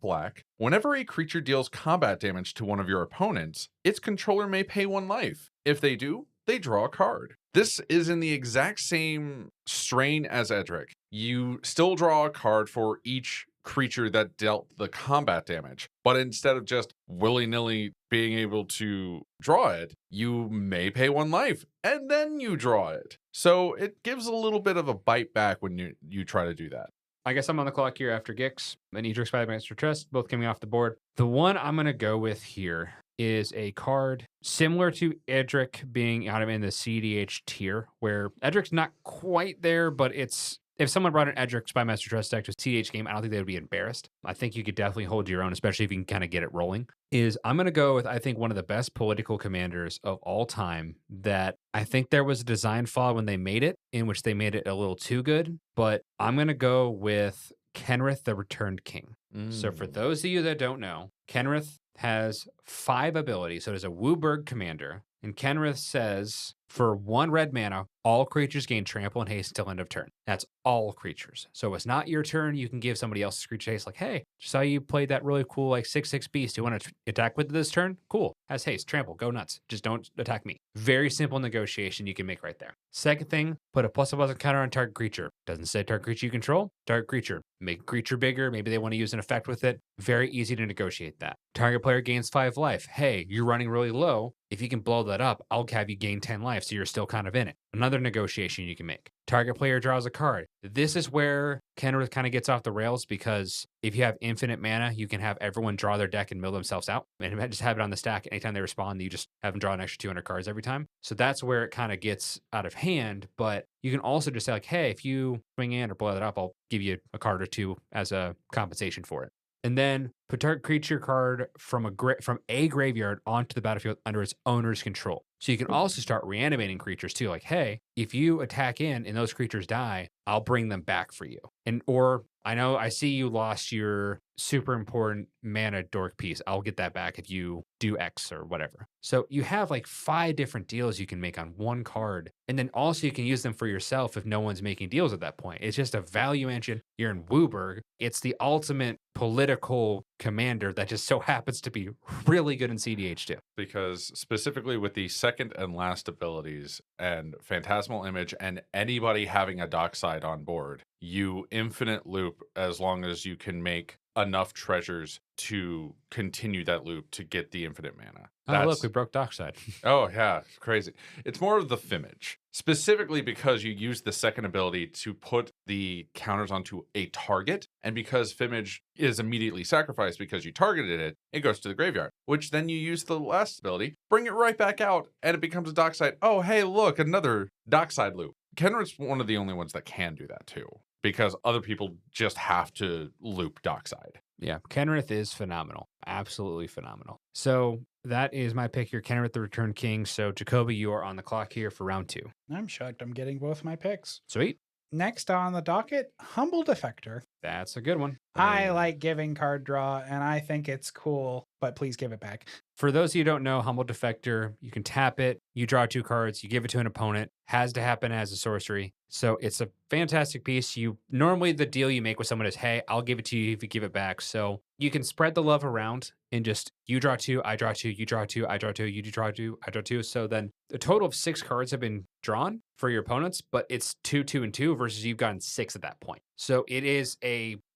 Whenever a creature deals combat damage to one of your opponents, its controller may pay 1 life. If they do, they draw a card. This is in the exact same strain as Edric. You still draw a card for each creature that dealt the combat damage, but instead of just willy-nilly being able to draw it, you may pay 1 life and then you draw it. So it gives a little bit of a bite back when you try to do that. I guess I'm on the clock here after Gix and Edric Spymaster Trust, both coming off the board. The one I'm going to go with here is a card similar to Edric being out of in the CDH tier, where Edric's not quite there, but it's if someone brought an Edric Spymaster Trust deck to a CDH game, I don't think they would be embarrassed. I think you could definitely hold your own, especially if you can kind of get it rolling. I'm going to go with, I think, one of the best political commanders of all time that I think there was a design flaw when they made it, in which they made it a little too good. But I'm going to go with Kenrith the Returned King. So for those of you that don't know, Kenrith has 5 abilities. So it is a Wooburg commander. And Kenrith says, for 1 red mana, all creatures gain trample and haste until end of turn. That's all creatures. So it's not your turn. You can give somebody else's creature haste. Like, hey, saw you played that really cool like 6/6 beast. Do you want to attack with this turn? Cool. Has haste, trample, go nuts. Just don't attack me. Very simple negotiation you can make right there. Second thing, put a +++ counter on target creature. Doesn't say target creature you control. Target creature. Make creature bigger. Maybe they want to use an effect with it. Very easy to negotiate that. Target player gains 5 life. Hey, you're running really low. If you can blow that up, I'll have you gain 10 life, so you're still kind of in it. Another negotiation you can make. Target player draws a card. This is where Kenrith kind of gets off the rails, because if you have infinite mana, you can have everyone draw their deck and mill themselves out, and just have it on the stack. Anytime they respond, you just have them draw an extra 200 cards every time. So that's where it kind of gets out of hand. But you can also just say like, hey, if you swing in or blow that up, I'll give you a card or 2 as a compensation for it. And then put target creature card from a graveyard onto the battlefield under its owner's control. So you can also start reanimating creatures too. Like, hey, if you attack in and those creatures die, I'll bring them back for you. Or I see you lost your super important mana dork piece. I'll get that back if you do X or whatever. So you have like 5 different deals you can make on 1 card. And then also you can use them for yourself if no one's making deals at that point. It's just a value engine. You're in Wooburg. It's the ultimate political commander that just so happens to be really good in CDH too. Because specifically with the second and last abilities and Phantasmal Image and anybody having a dockside on board, you infinite loop as long as you can make enough treasures to continue that loop to get the infinite mana. Oh, look, we broke Dockside. Oh, yeah, crazy. It's more of the Fimmage, specifically because you use the second ability to put the counters onto a target, and because Fimmage is immediately sacrificed because you targeted it, it goes to the graveyard, which then you use the last ability, bring it right back out, and it becomes a Dockside. Oh, hey, look, another Dockside loop. Kenrith's one of the only ones that can do that too, because other people just have to loop Dockside. Yeah, Kenrith is phenomenal. Absolutely phenomenal. So that is my pick here, Kenrith the Returned King. So Jacoby, you are on the clock here for round 2. I'm shocked I'm getting both my picks. Sweet. Next on the docket, Humble Defector. That's a good one. I like giving card draw, and I think it's cool, but please give it back. For those of you who don't know, Humble Defector, you can tap it, you draw 2 cards, you give it to an opponent, has to happen as a sorcery. So it's a fantastic piece. Normally the deal you make with someone is, hey, I'll give it to you if you give it back. So you can spread the love around and just, you draw 2, I draw 2, you draw 2, I draw 2, you draw 2, I draw 2. So then a total of 6 cards have been drawn for your opponents, but it's 2, 2, and 2 versus you've gotten 6 at that point. So it is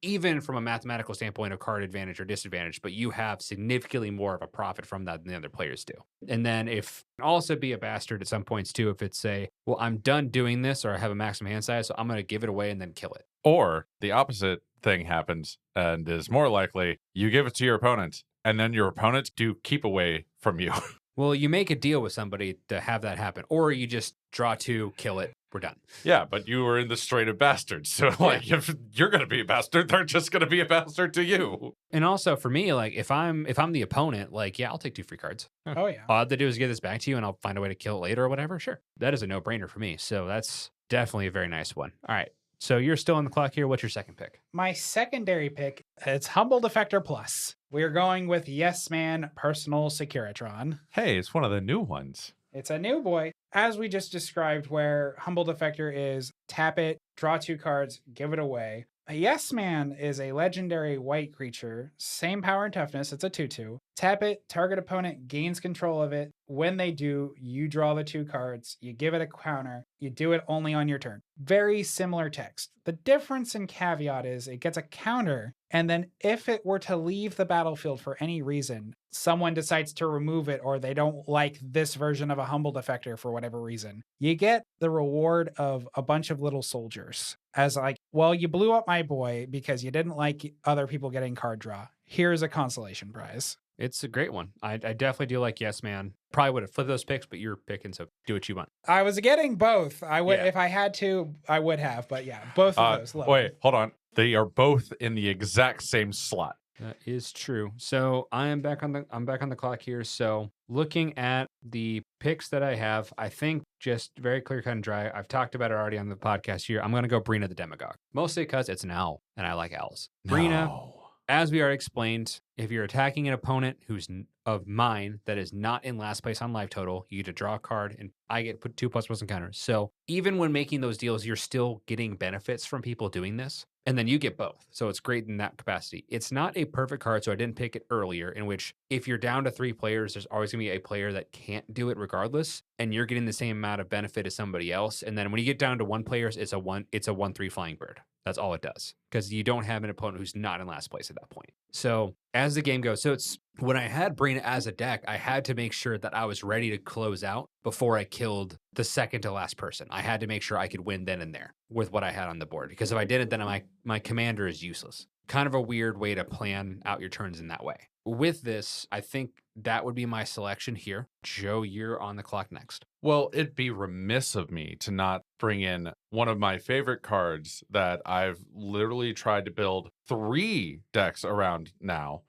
even from a mathematical standpoint, a card advantage or disadvantage, but you have significantly more of a profit from that than the other players do. And then if it can also be a bastard at some points too, if it's well, I'm done doing this or I have a maximum hand size, so I'm going to give it away and then kill it. Or the opposite thing happens and is more likely you give it to your opponent and then your opponent do keep away from you. Well, you make a deal with somebody to have that happen, or you just draw 2, kill it, we're done. Yeah, but you were in the strait of bastards. So, like, if you're going to be a bastard, they're just going to be a bastard to you. And also for me, like, if I'm the opponent, like, yeah, I'll take 2 free cards. Oh, yeah. All I have to do is give this back to you, and I'll find a way to kill it later or whatever. Sure, that is a no-brainer for me. So that's definitely a very nice one. All right, so you're still on the clock here. What's your second pick? My secondary pick, it's Humble Defector Plus. We're going with Yes Man Personal Securitron. Hey, it's one of the new ones. It's a new boy, as we just described, where Humble Defector is tap it, draw 2 cards, give it away. A Yes Man is a legendary white creature, same power and toughness, it's a 2/2. Tap it, target opponent gains control of it. When they do, you draw the 2 cards, you give it a counter, you do it only on your turn. Very similar text. The difference and caveat is it gets a counter, and then if it were to leave the battlefield for any reason, someone decides to remove it or they don't like this version of a Humble Defector for whatever reason, you get the reward of a bunch of little soldiers. As like, well, you blew up my boy because you didn't like other people getting card draw. Here's a consolation prize. It's a great one. I definitely do like Yes Man. Probably would have flipped those picks, but you're picking, so do what you want. I was getting both. I would, Yeah. If I had to, I would have. But yeah, both of those. Love Wait, them. hold on. They are both in the exact same slot. That is true. So I'm back on the clock here. So looking at the picks that I have, I think just very clear cut and dry. I've talked about it already on the podcast here. I'm going to go Brina the Demagogue, mostly because it's an owl and I like owls. Brina, No. as we already explained, if you're attacking an opponent who's of mine that is not in last place on life total, you get to draw a card and I get put 2++ encounters. So even when making those deals, you're still getting benefits from people doing this. And then you get both. So it's great in that capacity. It's not a perfect card, so I didn't pick it earlier, in which if you're down to 3 players, there's always going to be a player that can't do it regardless. And you're getting the same amount of benefit as somebody else. And then when you get down to 1 players, it's a 1/3 flying bird. That's all it does. Because you don't have an opponent who's not in last place at that point. So as the game goes, so it's when I had Brina as a deck, I had to make sure that I was ready to close out before I killed the second to last person. I had to make sure I could win then and there with what I had on the board. Because if I didn't, then my commander is useless. Kind of a weird way to plan out your turns in that way. With this, I think that would be my selection here. Joe, you're on the clock next. Well, it'd be remiss of me to not bring in one of my favorite cards that I've literally tried to build 3 decks around now.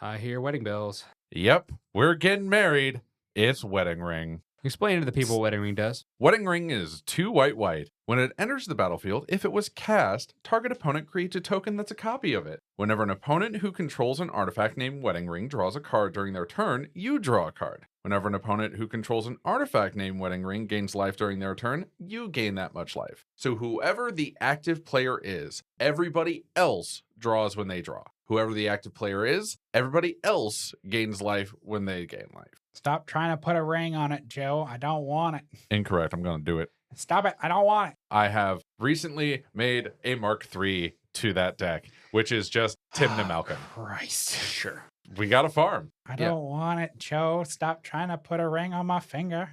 I hear wedding bells. Yep, we're getting married. It's Wedding Ring. Explain to the people what Wedding Ring does. Wedding Ring is 2 white. When it enters the battlefield, if it was cast, target opponent creates a token that's a copy of it. Whenever an opponent who controls an artifact named Wedding Ring draws a card during their turn, you draw a card. Whenever an opponent who controls an artifact named Wedding Ring gains life during their turn, you gain that much life. So whoever the active player is, everybody else draws when they draw. Whoever the active player is, everybody else gains life when they gain life. Stop trying to put a ring on it, Joe. I don't want it. Incorrect. I'm going to do it. Stop it. I don't want it. I have recently made a Mark III to that deck, which is just Tim the Malcolm. Christ. Sure. We got a farm. I don't want it, Joe. Stop trying to put a ring on my finger.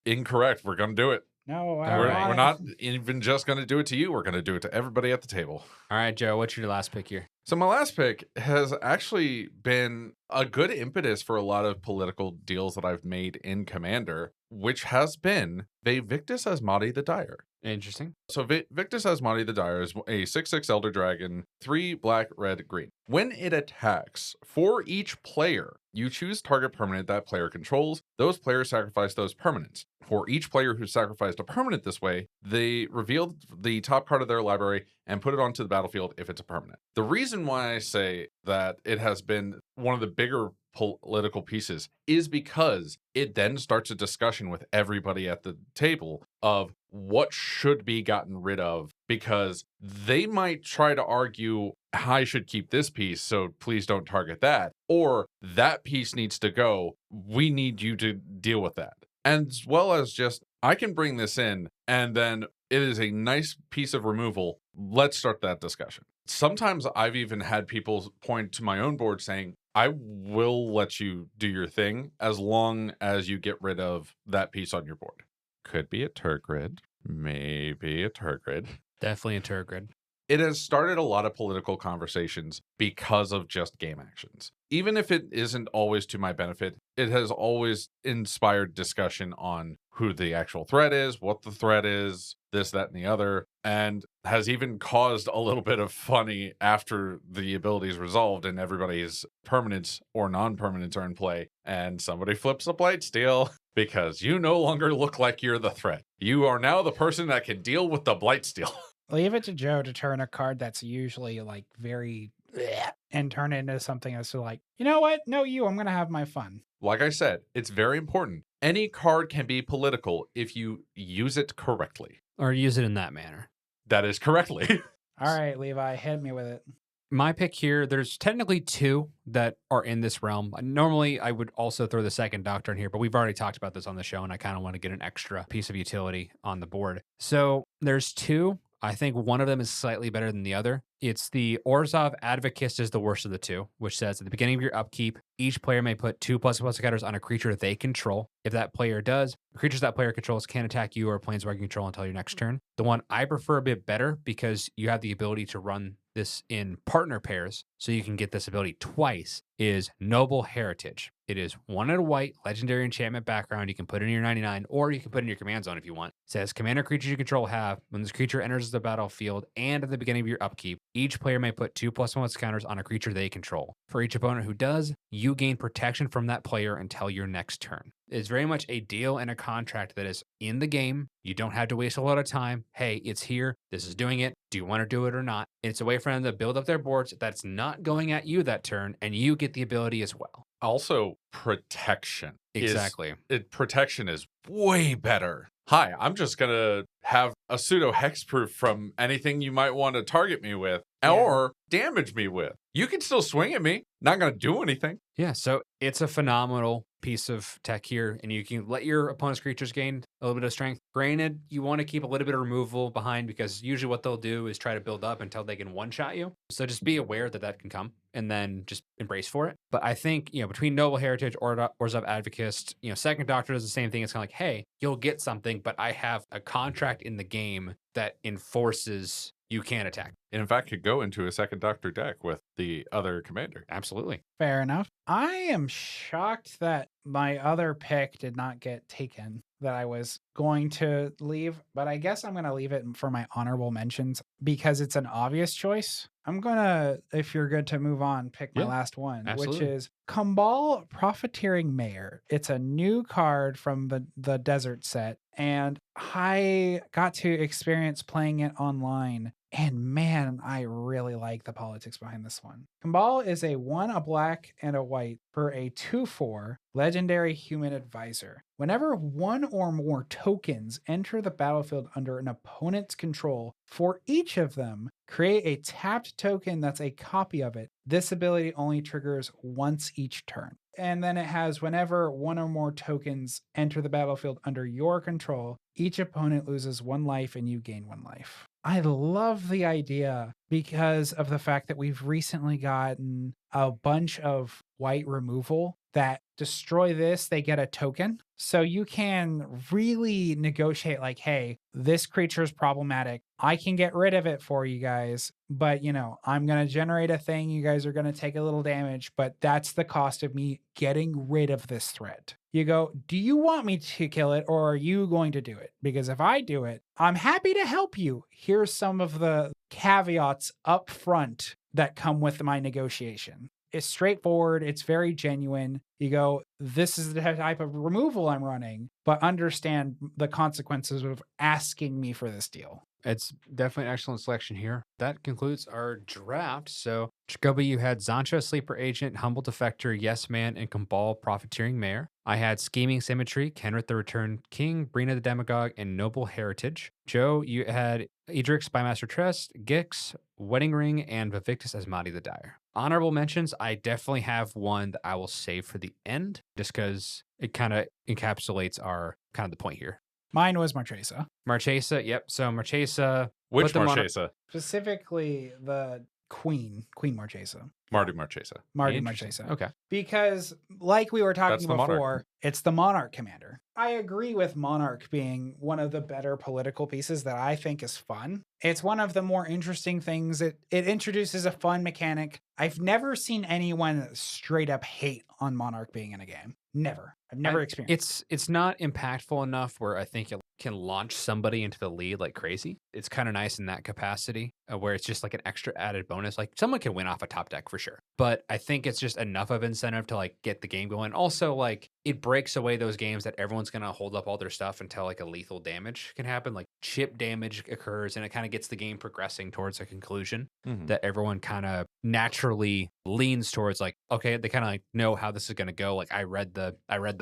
Incorrect. We're going to do it. No, All right. We're not even just going to do it to you. We're going to do it to everybody at the table. All right, Joe, what's your last pick here? So my last pick has actually been a good impetus for a lot of political deals that I've made in Commander, which has been Victus Asmati the Dire. Interesting. So Victus Asmati the Dire is a 6/6 Elder Dragon, 3 black, red, green. When it attacks, for each player, you choose target permanent that player controls. Those players sacrifice those permanents. For each player who sacrificed a permanent this way, they reveal the top card of their library and put it onto the battlefield if it's a permanent. The reason why I say that it has been one of the bigger political pieces is because it then starts a discussion with everybody at the table of what should be gotten rid of, because they might try to argue, I should keep this piece, so please don't target that, or that piece needs to go, we need you to deal with that. And as well as just, I can bring this in and then it is a nice piece of removal, let's start that discussion. Sometimes I've even had people point to my own board saying, I will let you do your thing as long as you get rid of that piece on your board. Could be a Turgrid, maybe a Turgrid. Definitely a Turgrid. It has started a lot of political conversations because of just game actions. Even if it isn't always to my benefit, it has always inspired discussion on who the actual threat is, what the threat is, this, that, and the other, and has even caused a little bit of funny after the ability is resolved and everybody's permanents or non-permanents are in play, and somebody flips a Blightsteel because you no longer look like you're the threat. You are now the person that can deal with the Blightsteel. Leave it to Joe to turn a card that's usually like very and turn it into something that's like, you know what? No, I'm going to have my fun. Like I said, it's very important. Any card can be political if you use it correctly. Or use it in that manner. That is correctly. All right, Levi, hit me with it. My pick here, there's technically 2 that are in this realm. Normally, I would also throw the second Doctor in here, but we've already talked about this on the show, and I kind of want to get an extra piece of utility on the board. So there's 2. I think one of them is slightly better than the other. It's the Orzhov Advocist is the worst of the 2, which says at the beginning of your upkeep, each player may put 2++ counters on a creature they control. If that player does, creatures that player controls can't attack you or planeswalker control until your next turn. The one I prefer a bit better because you have the ability to run this in partner pairs, so you can get this ability twice, is Noble Heritage. It is 1 and a white, legendary enchantment background. You can put in your 99, or you can put in your command zone if you want. It says, commander creatures you control have, when this creature enters the battlefield and at the beginning of your upkeep, each player may put 2+1 counters on a creature they control. For each opponent who does, you gain protection from that player until your next turn. It's very much a deal and a contract that is in the game. You don't have to waste a lot of time. Hey, it's here. This is doing it. Do you want to do it or not? It's a way for them to build up their boards that's not going at you that turn, and you get the ability as well. Also, protection. Exactly. Protection is way better. Hi, I'm just going to have a pseudo hexproof from anything you might want to target me with or damage me with. You can still swing at me. Not going to do anything. Yeah, so it's a phenomenal piece of tech here, and you can let your opponent's creatures gain a little bit of strength. Granted, you want to keep a little bit of removal behind because usually what they'll do is try to build up until they can one-shot you. So just be aware that that can come and then just embrace for it. But I think, between Noble Heritage or Orzhov Advocist, Second Doctor is the same thing. It's kind of like, hey, you'll get something, but I have a contract in the game that enforces you can't attack. And in fact, could go into a Second Doctor deck with the other commander. Absolutely. Fair enough. I am shocked that my other pick did not get taken, that I was going to leave, but I guess I'm going to leave it for my honorable mentions because it's an obvious choice. I'm going to, if you're good to move on, pick my last one, absolutely. which is Kambal Profiteering Mayor. It's a new card from the Desert set, and I got to experience playing it online. And man, I really like the politics behind this one. Kambal is a 1, a black, and a white for a 2/4 legendary human advisor. Whenever 1 or more tokens enter the battlefield under an opponent's control, for each of them, create a tapped token that's a copy of it. This ability only triggers once each turn. And then it has whenever 1 or more tokens enter the battlefield under your control, each opponent loses 1 life and you gain 1 life. I love the idea because of the fact that we've recently gotten a bunch of white removal that destroy this, they get a token. So you can really negotiate like, hey, this creature is problematic. I can get rid of it for you guys, but I'm going to generate a thing. You guys are going to take a little damage, but that's the cost of me getting rid of this threat. You go, do you want me to kill it or are you going to do it? Because if I do it, I'm happy to help you. Here's some of the caveats up front that come with my negotiation. It's straightforward. It's very genuine. You go, this is the type of removal I'm running, but understand the consequences of asking me for this deal. It's definitely an excellent selection here. That concludes our draft. So, Jacoby, you had Zancha, Sleeper Agent, Humble Defector, Yes Man, and Kambal, Profiteering Mayor. I had Scheming Symmetry, Kenrith the Returned King, Brina the Demagogue, and Noble Heritage. Joe, you had Edric, Spymaster Trust, Gix, Wedding Ring, and Vivictus Asmati the Dire. Honorable mentions, I definitely have one that I will save for the end, just because it kind of encapsulates our kind of the point here. Mine was Marchesa. Marchesa, yep. So Marchesa, Which But the Marchesa? Specifically, the Queen Marchesa. Marty Marchesa. Marty Interesting. Marchesa. Okay. Because, like we were That's talking the Monarch. before, it's the Monarch commander. I agree with Monarch being one of the better political pieces that I think is fun. It's one of the more interesting things. It introduces a fun mechanic. I've never seen anyone straight up hate on Monarch being in a game. Never. I've never experienced. It's not impactful enough where I think it can launch somebody into the lead like crazy. It's kind of nice in that capacity where it's just like an extra added bonus. Like someone can win off a top deck for sure, but I think it's just enough of incentive to like get the game going. Also, like it breaks away those games that everyone's gonna hold up all their stuff until like a lethal damage can happen. Like chip damage occurs, and it kind of gets the game progressing towards a conclusion that everyone kind of naturally leans towards. Like, okay, they kind of like know how this is gonna go. Like I read the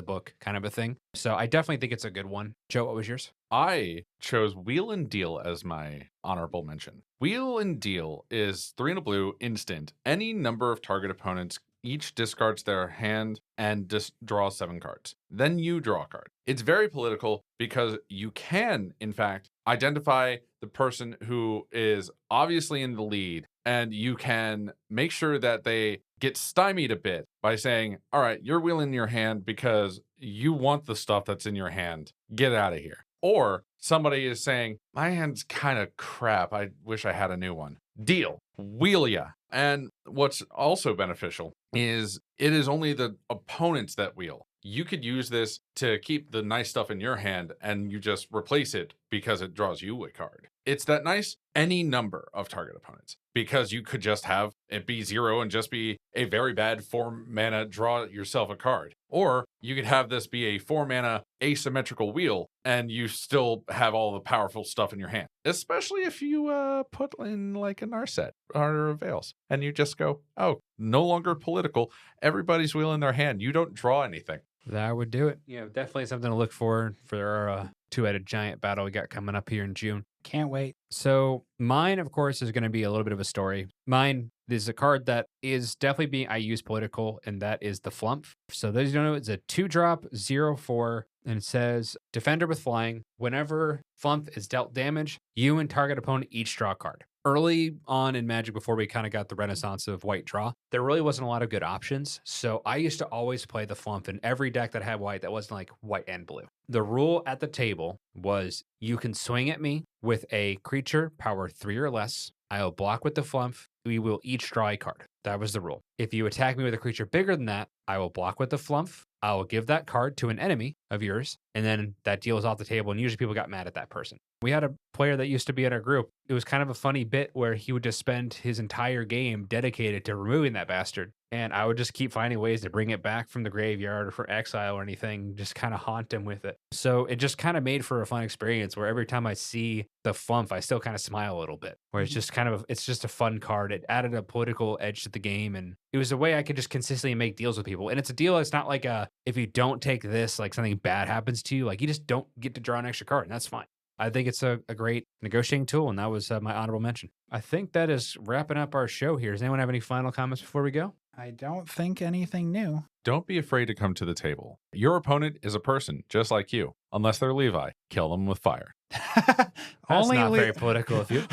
book kind of a thing. So I definitely think it's a good one. Joe, what was yours? I chose Wheel and Deal as my honorable mention. Wheel and Deal is 3 and a blue instant. Any number of target opponents each discards their hand and draws 7 cards. Then you draw a card. It's very political because you can, in fact, identify the person who is obviously in the lead, and you can make sure that they get stymied a bit by saying, all right, you're wheeling your hand because you want the stuff that's in your hand. Get out of here. Or somebody is saying, my hand's kind of crap. I wish I had a new one. Deal. Wheel ya. And what's also beneficial is it is only the opponents that wheel. You could use this to keep the nice stuff in your hand and you just replace it because it draws you a card. It's that nice any number of target opponents because you could just have it be 0 and just be a very bad 4 mana draw yourself a card. Or you could have this be a 4 mana asymmetrical wheel and you still have all the powerful stuff in your hand. Especially if you put in like an Narset or a Veils and you just go, oh, no longer political. Everybody's wheeling their hand. You don't draw anything. That would do it. Yeah, definitely something to look for our two-headed giant battle we got coming up here in June. Can't wait. So mine, of course, is going to be a little bit of a story. Mine is a card that is definitely I use political, and that is the Flump. So those who don't know, it's a 2-drop, 0/4, and it says, Defender with flying. Whenever Flump is dealt damage, you and target opponent each draw a card. Early on in Magic, before we kind of got the renaissance of white draw, there really wasn't a lot of good options. So I used to always play the Flump in every deck that had white that wasn't like white and blue. The rule at the table was you can swing at me with a creature power 3 or less. I'll block with the Flump. We will each draw a card. That was the rule. If you attack me with a creature bigger than that, I will block with the Flump. I will give that card to an enemy of yours, and then that deal is off the table, and usually people got mad at that person. We had a player that used to be in our group. It was kind of a funny bit where he would just spend his entire game dedicated to removing that bastard, and I would just keep finding ways to bring it back from the graveyard or from exile or anything, just kind of haunt him with it. So it just kind of made for a fun experience where every time I see the Flump, I still kind of smile a little bit, where it's just kind of, it's just a fun card. It added a political edge to the game, and it was a way I could just consistently make deals with people. And it's a deal that's not like if you don't take this, like something bad happens to you, like you just don't get to draw an extra card, and that's fine. I think it's a great negotiating tool, and that was my honorable mention. I think that is wrapping up our show here. Does anyone have any final comments before we go? I don't think anything new. Don't be afraid to come to the table. Your opponent is a person just like you. Unless they're Levi, kill them with fire. That's not very political of you.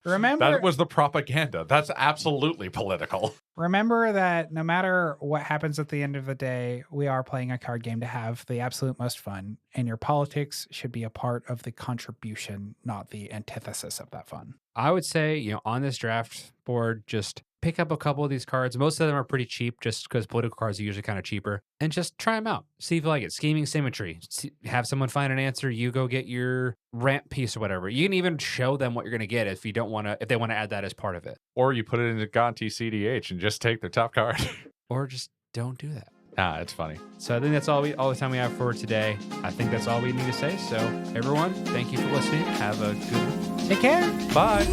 Remember, that was the propaganda. That's absolutely political. Remember that no matter what happens at the end of the day, we are playing a card game to have the absolute most fun, and your politics should be a part of the contribution, not the antithesis of that fun. I would say, on this draft board, just pick up a couple of these cards. Most of them are pretty cheap just because political cards are usually kind of cheaper. And just try them out. See if you like it. Scheming Symmetry. Have someone find an answer. You go get your ramp piece or whatever. You can even show them what you're going to get if they want to add that as part of it. Or you put it into Gonti CDH and just take their top card. Or just don't do that. It's funny. So I think that's all the time we have for today. I think that's all we need to say. So everyone, thank you for listening. Have a good one. Take care. Bye.